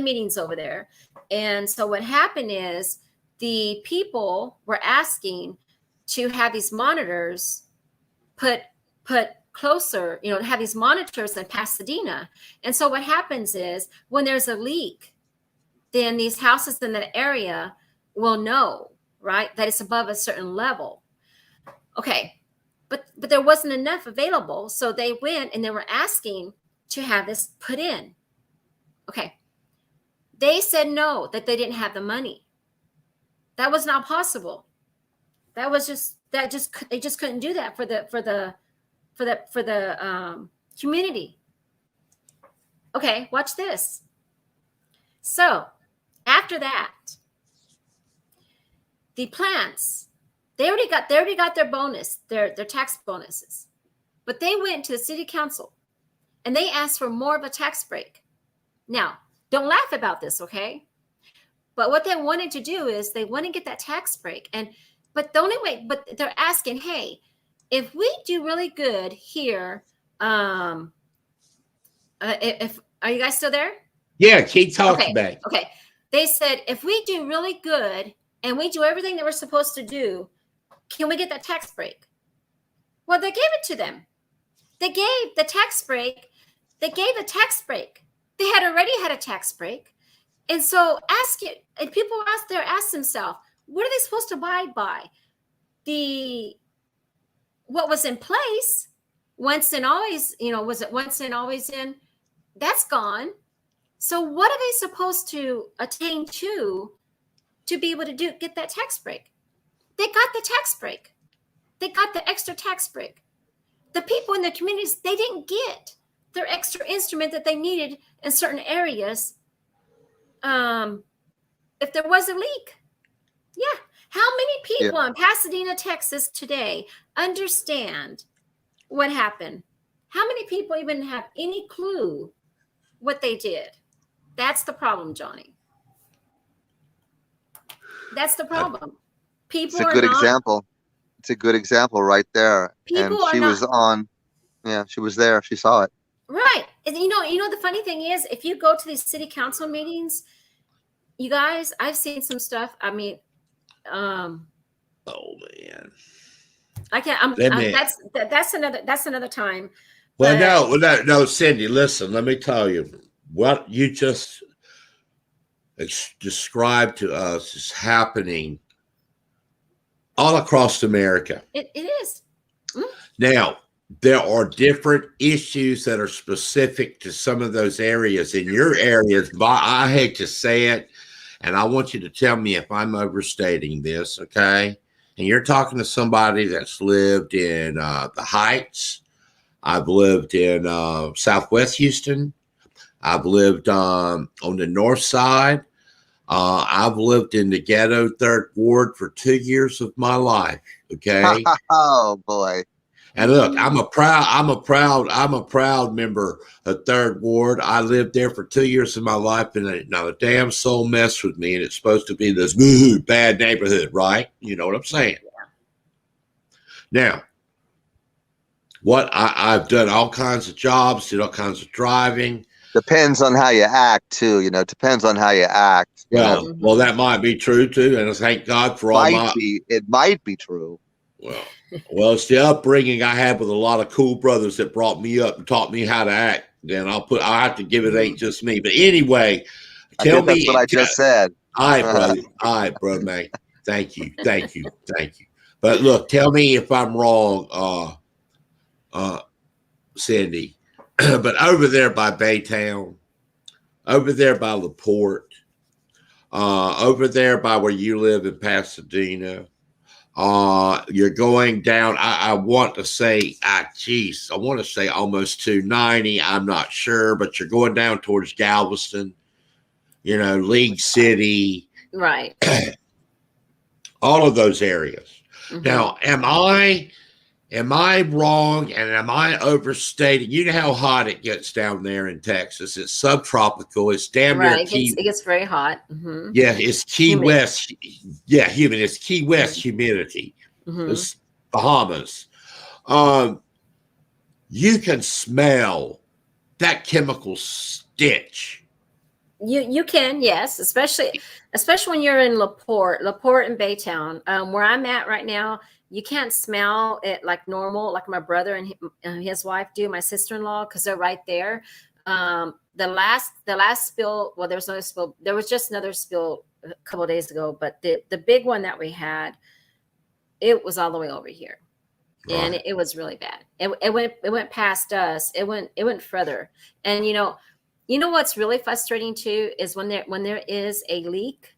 meetings over there, and so what happened is the people were asking to have these monitors put closer, have these monitors in Pasadena. And so what happens is when there's a leak, then these houses in that area will know, right, that it's above a certain level. Okay, but there wasn't enough available. So they went and they were asking to have this put in. Okay, they said no, that they didn't have the money. That was not possible. They just couldn't do that for the community. Okay, watch this. So after that, the plants, they already got their bonus, their tax bonuses, but they went to the city council and they asked for more of a tax break. Now, don't laugh about this, okay? But what they wanted to do is they want to get that tax break, but the only way, but they're asking, hey, if we do really good here, if are you guys still there? Yeah, keep talking about it. Okay. They said if we do really good and we do everything that we're supposed to do, can we get that tax break? Well, they gave it to them. They gave the tax break. They gave the tax break. They had already had a tax break, and so people ask themselves, what are they supposed to abide by? What was in place once and always, was it once and always in? That's gone. So what are they supposed to attain to be able to get that tax break? They got the tax break. They got the extra tax break. The people in the communities, they didn't get their extra instrument that they needed in certain areas. If there was a leak. Yeah. How many people in Pasadena, Texas today understand what happened? How many people even have any clue what they did? That's the problem, Johnny. That's the problem. People It's a good example. It's a good example right there. People and she was on, she was there. She saw it. Right. And you know, the funny thing is, if you go to these city council meetings, you guys, I've seen some stuff. I mean, oh man, I can't. That's another time. Well, no, Cindy. Listen, let me tell you what you just described to us is happening all across America. It is. Now, there are different issues that are specific to some of those areas. In your areas, I hate to say it, and I want you to tell me if I'm overstating this, okay? and you're talking to somebody that's lived in the Heights. I've lived in Southwest Houston. I've lived on the north side. I've lived in the ghetto 3rd Ward for 2 years of my life. Okay. Oh boy. And look, I'm a proud member of 3rd Ward. I lived there for 2 years of my life, and not a damn soul messed with me. And it's supposed to be this bad neighborhood, right? You know what I'm saying? Now, I've done all kinds of jobs, did all kinds of driving. Depends on how you act too. Depends on how you act. Well, that might be true too. And thank God for it might be true. Well, it's the upbringing I had with a lot of cool brothers that brought me up and taught me how to act. Then I have to give it ain't just me. But anyway, tell me. That's what I just said. All right, brother. All right, bro, man. Thank you. But look, tell me if I'm wrong, Cindy. But over there by Baytown, over there by LaPorte, over there by where you live in Pasadena, you're going down. I want to say, I want to say almost 290. I'm not sure, but you're going down towards Galveston, League City, right? All of those areas. Mm-hmm. Now, am I wrong, and am I overstating? You know how hot it gets down there in Texas. It's subtropical. It's damn near it gets very hot. Mm-hmm. Yeah, it's Key humid. West. Yeah, humid. It's Key West humidity. Mm-hmm. It's Bahamas. You can smell that chemical stench. You can, yes, especially when you're in LaPorte and Baytown, where I'm at right now. You can't smell it like normal, like my brother and his wife do, my sister-in-law, because they're right there. The last spill, well, there was no spill. There was just another spill a couple of days ago, but the big one that we had, it was all the way over here, right. And it was really bad. It went past us. It went further. And you know what's really frustrating too is when there is a leak.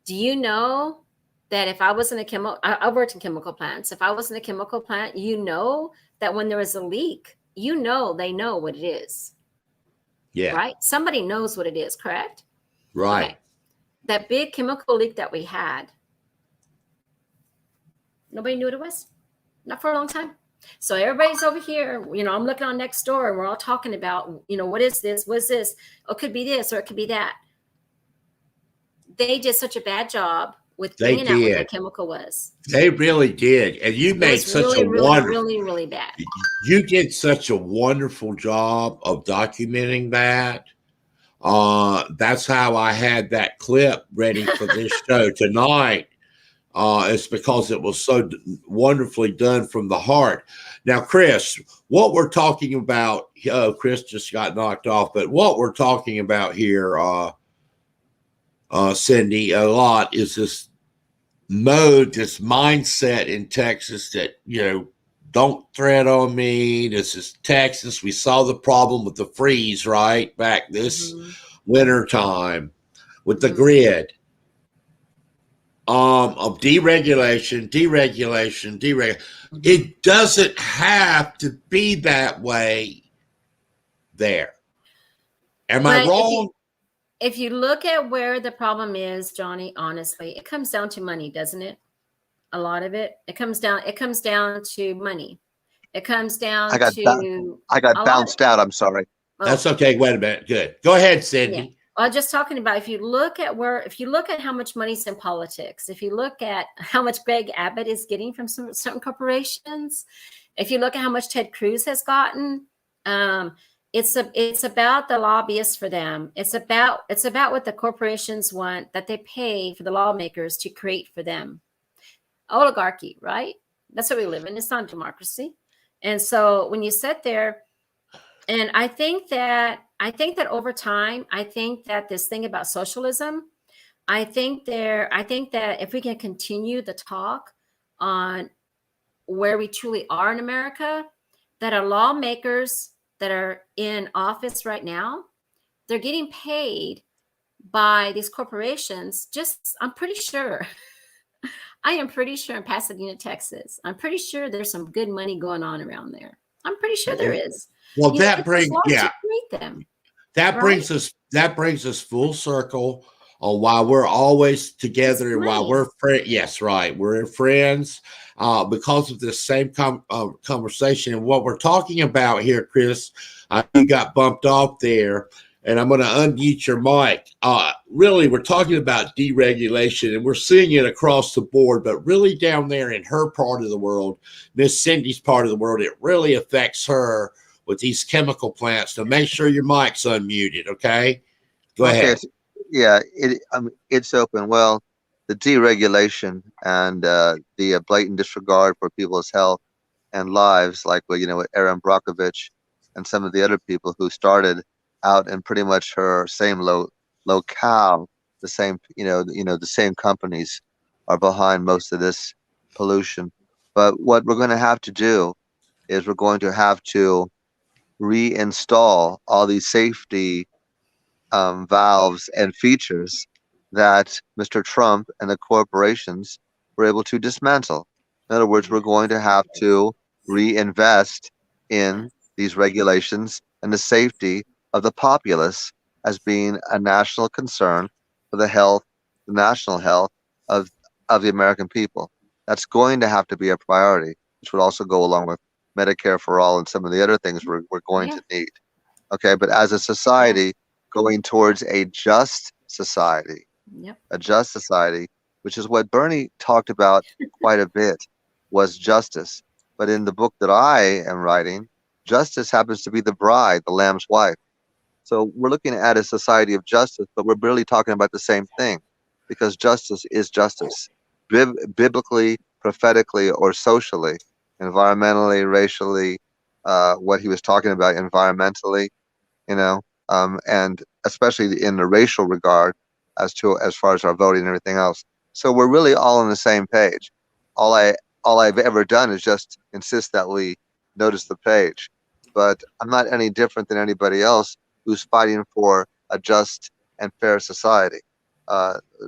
Do you know that if I was in I worked in chemical plants. If I was in a chemical plant, that when there is a leak, they know what it is. Yeah. Right? Somebody knows what it is, correct? Right. Okay. That big chemical leak that we had, nobody knew what it was. Not for a long time. So everybody's over here, I'm looking on next door and we're all talking about, what is this? What's this? Oh, it could be this or it could be that. They did such a bad job with figuring out what the chemical was. They really did. And you made such really, a really, really bad. You did such a wonderful job of documenting that. That's how I had that clip ready for this show tonight. It's because it was so wonderfully done from the heart. Now, Chris, what we're talking about, Chris just got knocked off, but what we're talking about here, Cindy, a lot is this this mindset in Texas that, don't threat on me. This is Texas. We saw the problem with the freeze, right? Back this winter time with the grid. Of deregulation. It doesn't have to be that way there. Am I wrong? If you look at where the problem is, Johnny, honestly, it comes down to money, doesn't it? A lot of it. It comes down to money. It comes down I got bounced out. I'm sorry. That's okay. Wait a minute. Good. Go ahead, Cindy. Yeah. I'm just talking about if you look at how much money's in politics, if you look at how much Greg Abbott is getting from certain corporations, if you look at how much Ted Cruz has gotten, it's about the lobbyists for them. It's about what the corporations want that they pay for the lawmakers to create for them. Oligarchy, right? That's what we live in. It's not democracy. And so when you sit there, and I think that over time, I think that this thing about socialism, I think that if we can continue the talk on where we truly are in America, that our lawmakers that are in office right now, they're getting paid by these corporations. I'm pretty sure I am pretty sure in Pasadena, Texas, I'm pretty sure there's some good money going on around there. I'm pretty sure there is. Well, You know, that it brings, takes laws yeah, to create them, that right? brings us full circle on why we're always together It's and why money. we're friends. Yes, right. We're friends because of this same conversation. And what we're talking about here, Chris, you got bumped off there, and I'm going to unmute your mic. Really, we're talking about deregulation, and we're seeing it across the board, but really down there in her part of the world, Miss Cindy's part of the world, it really affects her with these chemical plants. So make sure your mic's unmuted, okay? Go ahead. Yeah, it's open. Well, the deregulation and the blatant disregard for people's health and lives, like with Erin Brockovich and some of the other people who started out in pretty much her same locale, the same the same companies are behind most of this pollution. But what we're going to have to do is we're going to have to reinstall all these safety valves and features that Mr. Trump and the corporations were able to dismantle. In other words, we're going to have to reinvest in these regulations and the safety of the populace as being a national concern for the national health of the American people. That's going to have to be a priority, which would also go along with Medicare for all and some of the other things we're going to need. Okay, but as a society, going towards a just society, which is what Bernie talked about quite a bit, was justice. But in the book that I am writing, justice happens to be the bride, the lamb's wife. So we're looking at a society of justice, but we're really talking about the same thing, because justice is justice, biblically, prophetically, or socially, environmentally, racially, what he was talking about environmentally, and especially in the racial regard as far as our voting and everything else. So we're really all on the same page. All I've ever done is just insist that we notice the page, but I'm not any different than anybody else who's fighting for a just and fair society.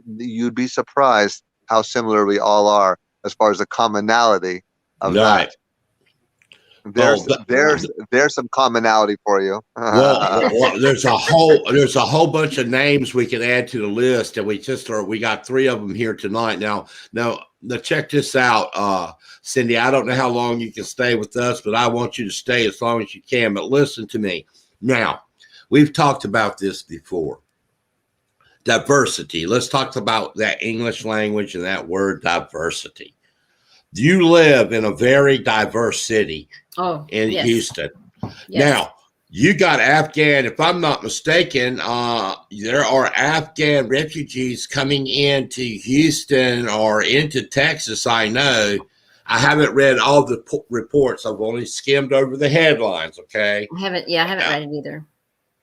You'd be surprised how similar we all are as far as the commonality of that. There's some commonality for you. well, there's a whole bunch of names we can add to the list, and we got 3 of them here tonight. Now check this out, Cindy. I don't know how long you can stay with us, but I want you to stay as long as you can. But listen to me. Now, we've talked about this before. Diversity. Let's talk about that English language and that word diversity. You live in a very diverse city in Houston. Yes. Now, you got Afghan, if I'm not mistaken, there are Afghan refugees coming into Houston or into Texas, I know. I haven't read all the reports. I've only skimmed over the headlines, okay? I haven't read it either.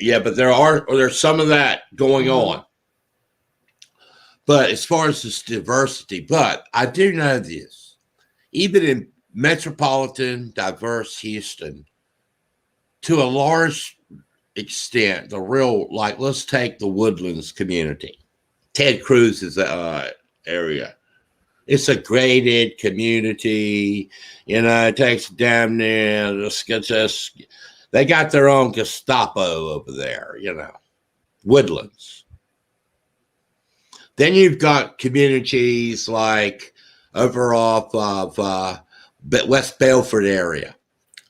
Yeah, but there's some of that going on. But as far as this diversity, but I do know this. Even in metropolitan, diverse Houston, to a large extent, let's take the Woodlands community, Ted Cruz's area. It's a graded community, it takes damn near, they got their own Gestapo over there, Woodlands. Then you've got communities like over off of West Belford area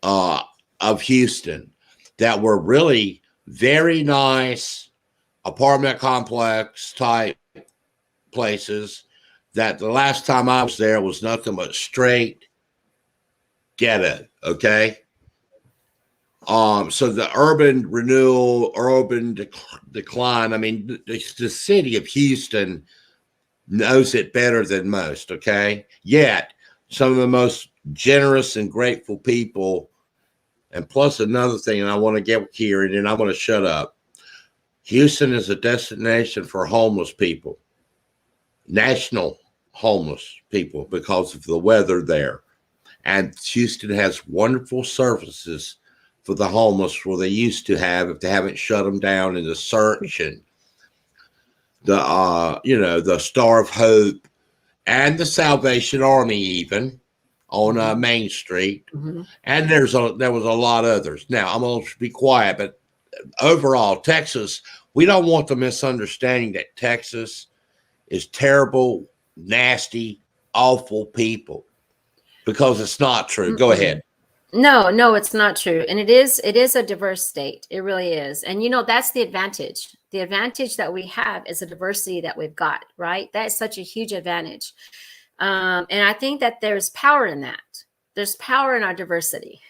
of Houston that were really very nice apartment complex type places that the last time I was there was nothing but straight ghetto, okay? So the urban renewal, urban decline, I mean, the city of Houston knows it better than most, okay? Yet, some of the most generous and grateful people, and plus another thing, and I want to get here, and then I'm going to shut up. Houston is a destination for homeless people, national homeless people, because of the weather there. And Houston has wonderful services for the homeless, where they used to have, if they haven't shut them down in the search and the Star of Hope and the Salvation Army, even on Main Street, and there was a lot of others. Now I'm going to be quiet, but overall, Texas, we don't want the misunderstanding that Texas is terrible, nasty, awful people, because it's not true. Go ahead. No, it's not true. And it is a diverse state. It really is. And that's the advantage. The advantage that we have is the diversity that we've got, right? That is such a huge advantage. And I think that there's power in that. There's power in our diversity.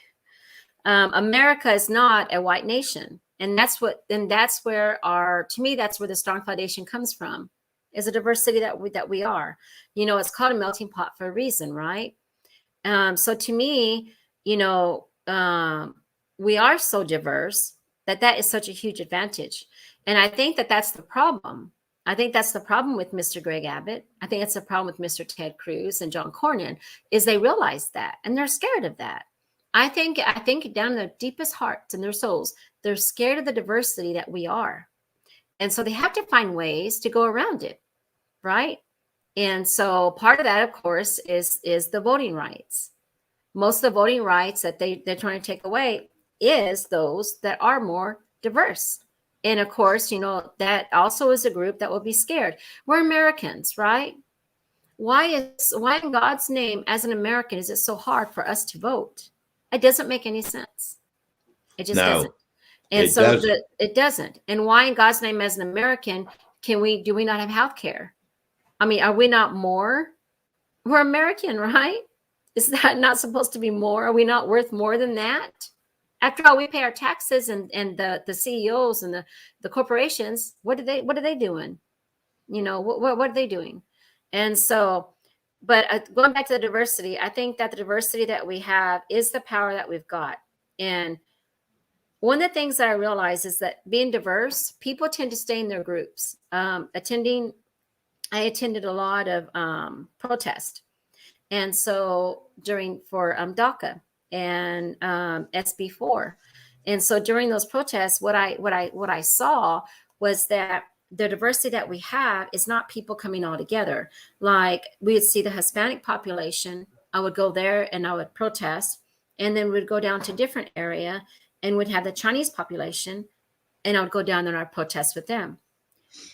America is not a white nation. And that's where to me, that's where the strong foundation comes from, is a diversity that we are. It's called a melting pot for a reason, right? So to me, we are so diverse that is such a huge advantage. And I think that that's the problem. I think that's the problem with Mr. Greg Abbott. I think it's the problem with Mr. Ted Cruz and John Cornyn, is they realize that, and they're scared of that. I think down in their deepest hearts and their souls, they're scared of the diversity that we are. And so they have to find ways to go around it, right? And so part of that, of course, is the voting rights. Most of the voting rights that they're trying to take away is those that are more diverse. And of course, that also is a group that will be scared. We're Americans, right? Why in God's name, as an American, is it so hard for us to vote? It doesn't make any sense. It just doesn't. And it doesn't. And why in God's name, as an American, do we not have health care? I mean, are we not more? We're American, right? Is that not supposed to be more? Are we not worth more than that? After all, we pay our taxes, and the CEOs and the corporations, what are they doing? What are they doing? And so, but going back to the diversity, I think that the diversity that we have is the power that we've got. And one of the things that I realize is that being diverse, people tend to stay in their groups. I attended a lot of protest. And so for DACA and SB4. And so during those protests, what I saw was that the diversity that we have is not people coming all together. Like, we would see the Hispanic population. I would go there and I would protest, and then we'd go down to a different area and we'd have the Chinese population, and I would go down there and I'd protest with them.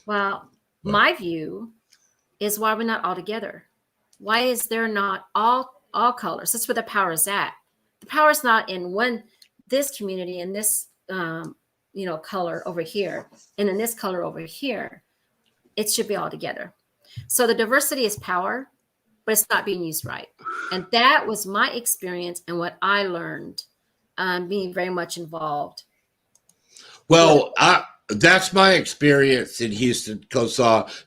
Well, my view is, why we're not all together? Why is there not all colors? That's where the power is at. The power is not in this community and this color over here, and in this color over here. It should be all together. So the diversity is power, but it's not being used right. And that was my experience and what I learned, being very much involved. Well, that's my experience in Houston, because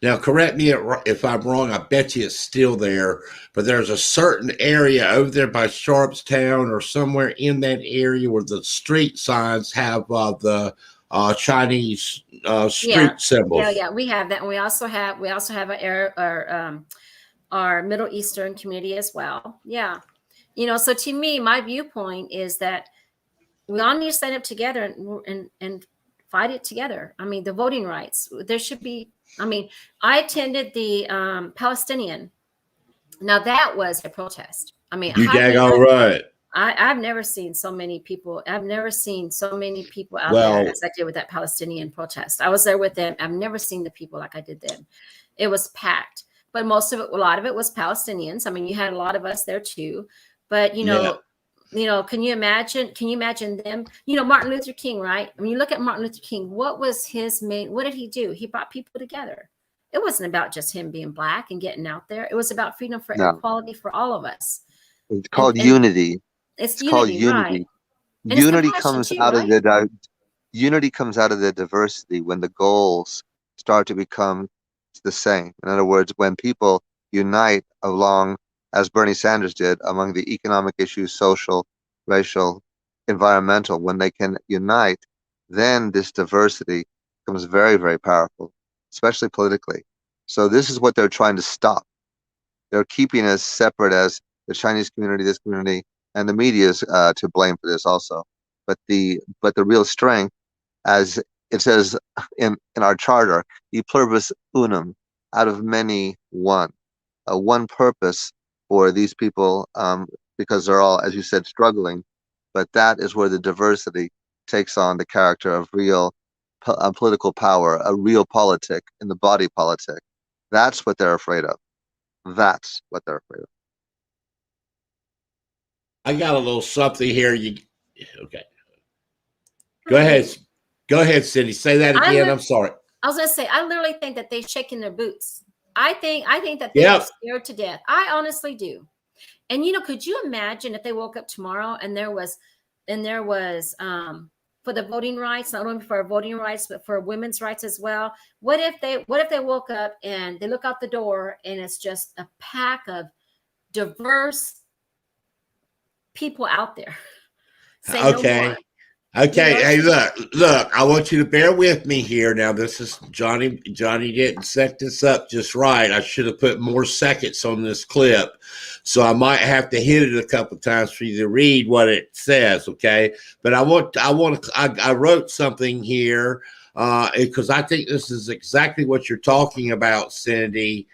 now, correct me if I'm wrong, I bet you it's still there, but there's a certain area over there by Sharpstown or somewhere in that area where the street signs have the Chinese street symbols. Yeah, we have that. And we also have our Middle Eastern community as well. Yeah. So to me, my viewpoint is that we all need to stand up together and fight it together. I mean, the voting rights, there should be, I attended the Palestinian. Now that was a protest. You daggone right. I've never seen so many people. I've never seen so many people out there as I did with that Palestinian protest. I was there with them. I've never seen the people like I did then. It was packed, but a lot of it was Palestinians. You had a lot of us there too, but can you imagine them? Martin Luther King, right? When you look at Martin Luther King, what did he do? He brought people together. It wasn't about just him being Black and getting out there. It was about freedom for equality for all of us. It's called unity. It's called unity. Right. Unity comes out of the diversity when the goals start to become the same. In other words, when people unite along, as Bernie Sanders did, among the economic issues, social, racial, environmental, when they can unite, then this diversity becomes very, very powerful, especially politically. So this is what they're trying to stop. They're keeping us separate as the Chinese community, this community, and the media is to blame for this also. But the real strength, as it says in our charter, e pluribus unum, out of many one. one purpose for these people, because they're all, as you said, struggling. But that is where the diversity takes on the character of real political power, a real politic in the body politic. That's what they're afraid of. That's what they're afraid of. I got a little something here. Okay? Go ahead. Go ahead, Cindy. Say that again. I'm sorry. I was gonna say, I literally think that they're shaking their boots. I think that they are scared to death. I honestly do. And could you imagine if they woke up tomorrow and there was for the voting rights, not only for voting rights but for women's rights as well? What if they woke up and they look out the door and it's just a pack of diverse people out there? Okay. Okay. Hey, look, I want you to bear with me here. Now, this is Johnny. Johnny didn't set this up just right. I should have put more seconds on this clip. So I might have to hit it a couple of times for you to read what it says. Okay. But I wrote something here because I think this is exactly what you're talking about, Cindy,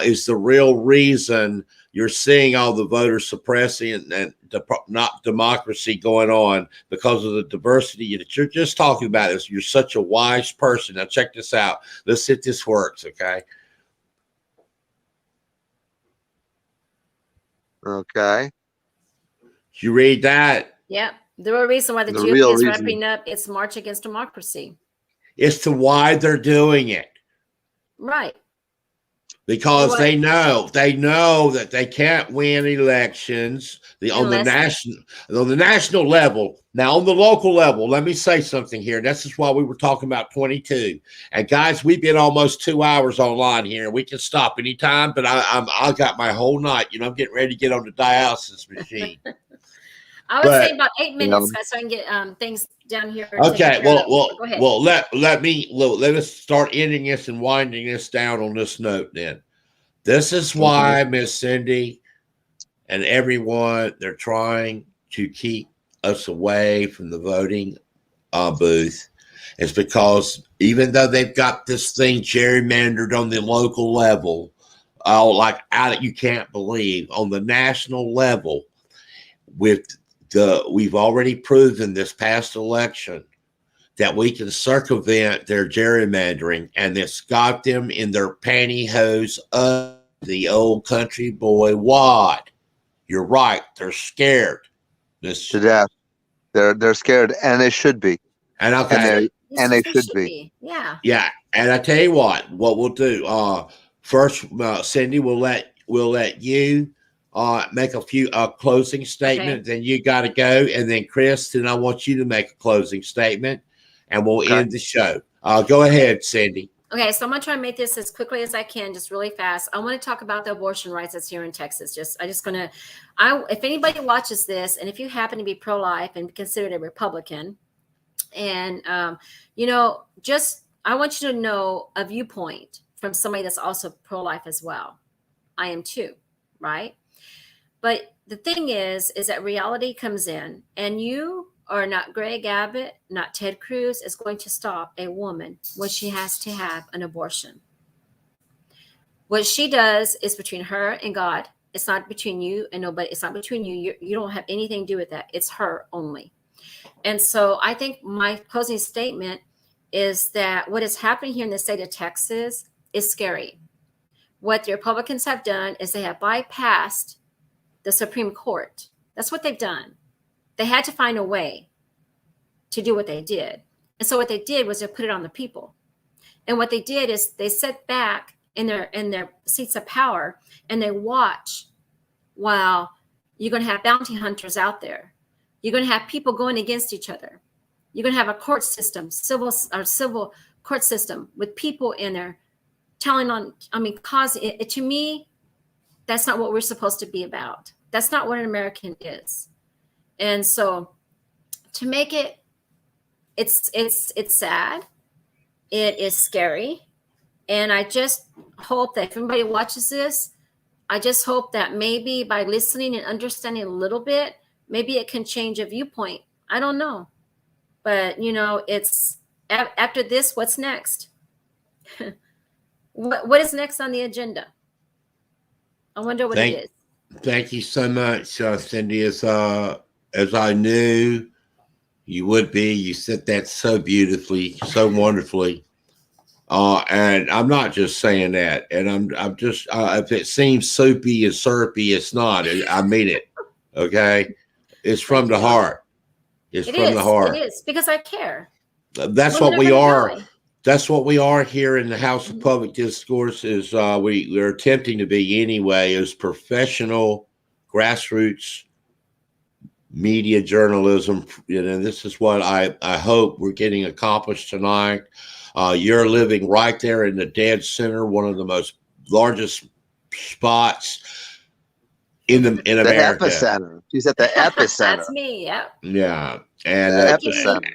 is the real reason you're seeing all the voter suppressing and not democracy going on because of the diversity that you're just talking about. You're such a wise person. Now check this out. Let's see if this works, okay? Okay. Did you read that? Yep. The real reason why the GOP is wrapping up its march against democracy. It's to why they're doing it. Right. Because they know that they can't win elections on the national level. Now, on the local level, let me say something here. This is why we were talking about 22. And guys, we've been almost 2 hours online here. We can stop anytime, but I got my whole night. I'm getting ready to get on the dialysis machine. I would say about 8 minutes, guys, so I can get things down here. Okay, go ahead. Let us start ending this and winding this down on this note. Then, this is why Miss Cindy and everyone, they're trying to keep us away from the voting booth. It's because even though they've got this thing gerrymandered on the local level, you can't believe on the national level we've already proven this past election that we can circumvent their gerrymandering, and it's got them in their pantyhose of the old country boy wad. You're right. They're scared. To death. They're scared, and they should be. And they should be. Yeah. Yeah. And I tell you what we'll do. First, Cindy, we'll let you make a few closing statements, then you got to go, and then Kristen, I want you to make a closing statement, and we'll end the show. Go ahead, Cindy. Okay, so I'm gonna try and make this as quickly as I can, just really fast. I want to talk about the abortion rights that's here in Texas. If anybody watches this, and if you happen to be pro-life and considered a Republican, and I want you to know a viewpoint from somebody that's also pro-life as well. I am too, right? But the thing is that reality comes in, and you are not Greg Abbott, not Ted Cruz is going to stop a woman when she has to have an abortion. What she does is between her and God. It's not between you and nobody. It's not between you. You don't have anything to do with that. It's her only. And so I think my closing statement is that what is happening here in the state of Texas is scary. What the Republicans have done is they have bypassed the Supreme Court. That's what they've done. They had to find a way to do what they did. And so what they did was they put it on the people. And what they did is they sat back in their seats of power and they watch while you're going to have bounty hunters out there. You're going to have people going against each other. You're going to have a court system, civil court system with people in there causing it. To me, that's not what we're supposed to be about. That's not what an American is. And so to make it's sad. It is scary. And I just hope that if anybody watches this, I just hope that maybe by listening and understanding a little bit, maybe it can change a viewpoint. I don't know. But, it's after this, what's next? What is next on the agenda? I wonder what Thank, it is. thank you so much, Cindy. As I knew you would be, you said that so beautifully, so wonderfully. And I'm not just saying that. And I'm just, if it seems soupy and syrupy, it's not. I mean it. Okay. It's from the heart. It's It from the is. heart. It is because I care. That's what we are. That's what we are here in the House of Public Discourse. Is we're attempting to be anyway as professional grassroots media journalism. This is what I hope we're getting accomplished tonight. You're living right there in the dead center, one of the most largest spots in America. Epicenter. She's at the epicenter. That's me. Yeah. Yeah, and the epicenter.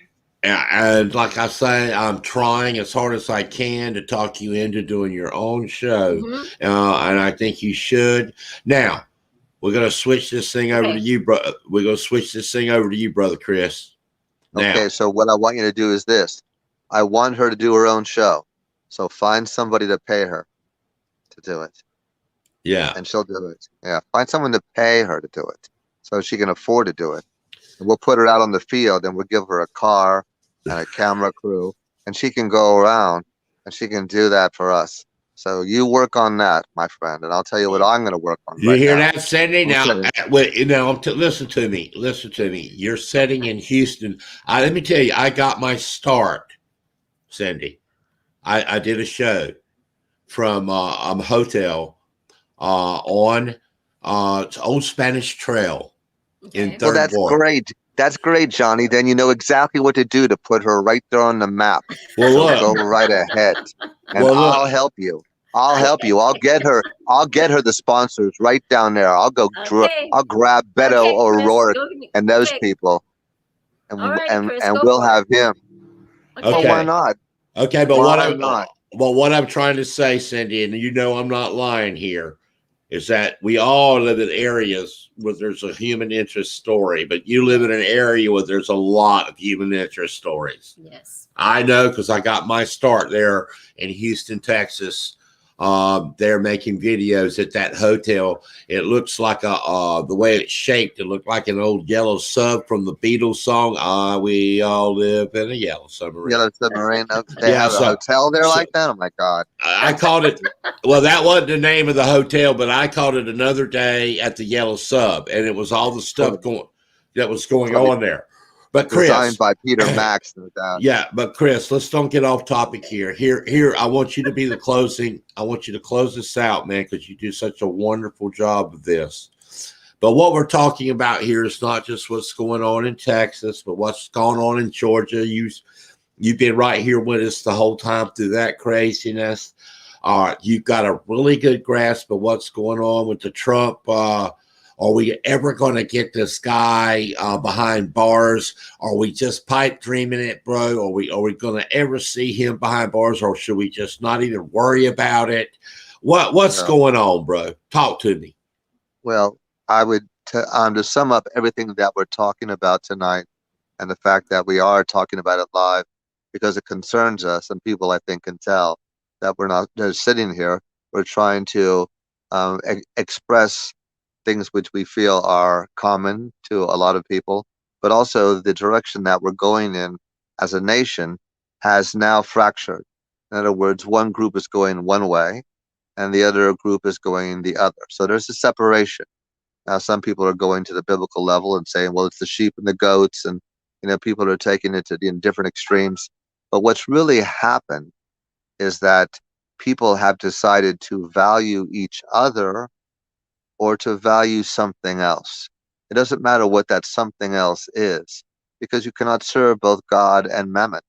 And like I say, I'm trying as hard as I can to talk you into doing your own show, and I think you should. Now, we're going to switch this thing over to you, bro. We're going to switch this thing over to you, brother Chris. Now, okay, so what I want you to do is this. I want her to do her own show. So find somebody to pay her to do it. Yeah. And she'll do it. Yeah. Find someone to pay her to do it so she can afford to do it. And we'll put her out on the field and we'll give her a car and a camera crew and she can go around and she can do that for us. So you work on that, my friend, and I'll tell you what I'm going to work on. You hear that, Cindy? Now, listen to me. Listen to me. You're sitting in Houston. Let me tell you, I got my start, Cindy. I did a show from a hotel on Old Spanish Trail in Third Well, that's Ward. great. That's great, Johnny. Then you know exactly what to do to put her right there on the map. Well, so go right ahead, and I'll help you. I'll help you. I'll get her the sponsors right down there. I'll go. I'll grab Beto O'Rourke and those people, and we'll have him. Okay. Well, why not? Okay, but what I'm trying to say, Cindy, and you know I'm not lying here, is that we all live in areas where there's a human interest story, but you live in an area where there's a lot of human interest stories. Yes. I know because I got my start there in Houston, Texas. They're making videos at that hotel. It looks like the way it's shaped, it looked like an old yellow sub from the Beatles song. We all live in a yellow submarine. Yellow submarine. They have a hotel there like that? Oh my God. I called it, well, that wasn't the name of the hotel, but I called it Another Day at the Yellow Sub. And it was all the stuff that was going on there. But Chris, designed by Peter Max, no doubt. Yeah, but Chris, let's don't get off topic here. Here, I want you to be the closing. I want you to close this out, man, because you do such a wonderful job of this. But what we're talking about here is not just what's going on in Texas, but what's going on in Georgia. You've been right here with us the whole time through that craziness. You've got a really good grasp of what's going on with the Trump. Are we ever going to get this guy behind bars? Are we just pipe dreaming it, bro? Are we going to ever see him behind bars, or should we just not even worry about it? What's going on, bro? Talk to me. Well, I would to sum up everything that we're talking about tonight, and the fact that we are talking about it live because it concerns us, and people I think can tell that we're not just sitting here. We're trying to express things which we feel are common to a lot of people, but also the direction that we're going in as a nation has now fractured. In other words, one group is going one way and the other group is going the other. So there's a separation. Now, some people are going to the biblical level and saying, well, it's the sheep and the goats, and people are taking it to different extremes. But what's really happened is that people have decided to value each other or to value something else. It doesn't matter what that something else is, because you cannot serve both God and mammon.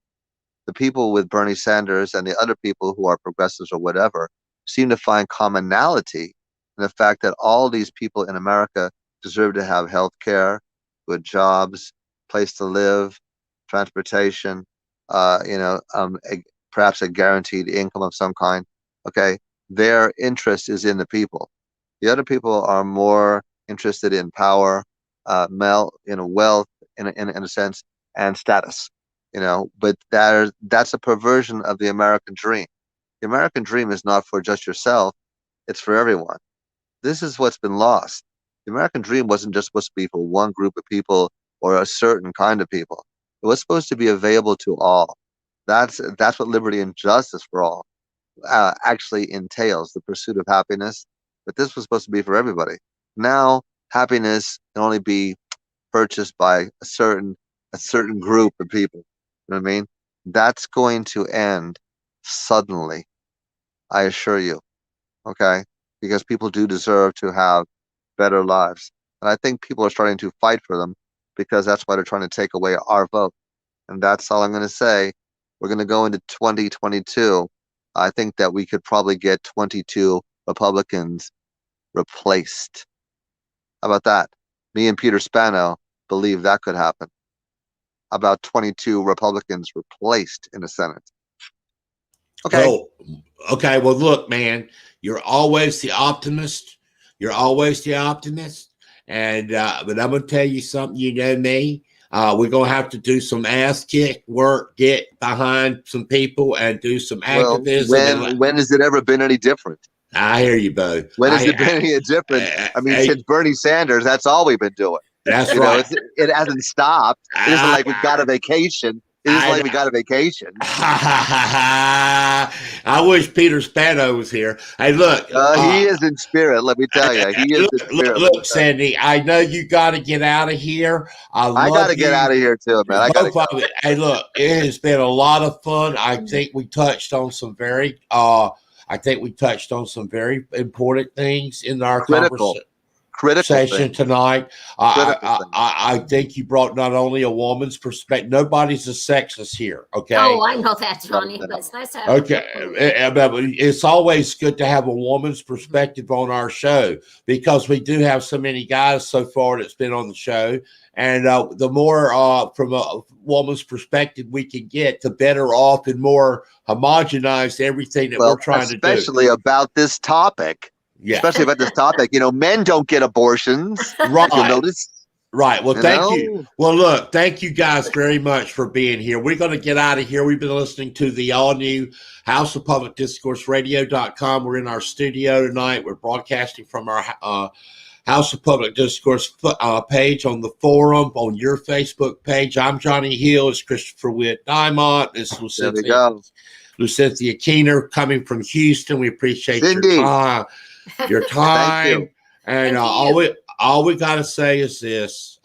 The people with Bernie Sanders and the other people who are progressives or whatever seem to find commonality in the fact that all these people in America deserve to have health care, good jobs, place to live, transportation, perhaps a guaranteed income of some kind. Okay, their interest is in the people. The other people are more interested in power, wealth, in a sense, and status. But that's a perversion of the American dream. The American dream is not for just yourself; it's for everyone. This is what's been lost. The American dream wasn't just supposed to be for one group of people or a certain kind of people. It was supposed to be available to all. That's what liberty and justice for all actually entails, the pursuit of happiness. But this was supposed to be for everybody. Now, happiness can only be purchased by a certain group of people. You know what I mean? That's going to end suddenly, I assure you. Okay? Because people do deserve to have better lives. And I think people are starting to fight for them because that's why they're trying to take away our vote. And that's all I'm going to say. We're going to go into 2022. I think that we could probably get 22 Republicans replaced. How about that? Me and Peter Spano believe that could happen. About 22 Republicans replaced in the Senate. Okay. Oh, okay. Well, look, man, you're always the optimist. You're always the optimist. And but I'm gonna tell you something. You know me. We're gonna have to do some ass kick work, get behind some people, and do some activism. Well, when has it ever been any different? I hear you, Bo. When has it been any different? I mean, since Bernie Sanders, that's all we've been doing. That's right. It hasn't stopped. It isn't like we've got a vacation. It isn't like we got a vacation. I wish Peter Spano was here. Hey, look. He is in spirit, let me tell you. He is in spirit. Look, Sandy, I know you got to get out of here. I got to get out of here, too, man. Hey, look, it has been a lot of fun. I think we touched on some very important things in our conversation tonight. I think you brought not only a woman's perspective. Nobody's a sexist here. Okay. Oh, I know that, Johnny. But it's nice to have. Okay. It's always good to have a woman's perspective on our show because we do have so many guys so far that's been on the show, and the more from a woman's perspective we can get, the better off and more homogenized everything that we're trying to do. Especially about this topic. Yeah. Especially about this topic. You know, men don't get abortions. Right. You'll notice. Right. Well, thank you. Well, look, thank you guys very much for being here. We're going to get out of here. We've been listening to the all-new House of Public Discourse Radio.com. We're in our studio tonight. We're broadcasting from our House of Public Discourse page on the forum, on your Facebook page. I'm Johnny Hill. It's Christopher Witt Diamond. It's Luecynthia Keener coming from Houston. We appreciate your time. And all we gotta say is this.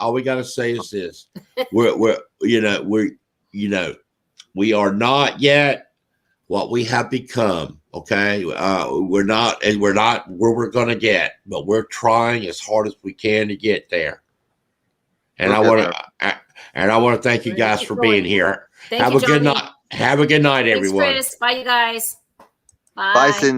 We are not yet what we have become. Okay. We're not where we're gonna get, but we're trying as hard as we can to get there. And I want to thank you guys for being here. Have a good night. Have a good night, everyone. Thanks, Chris. Bye, you guys. Bye, Cindy.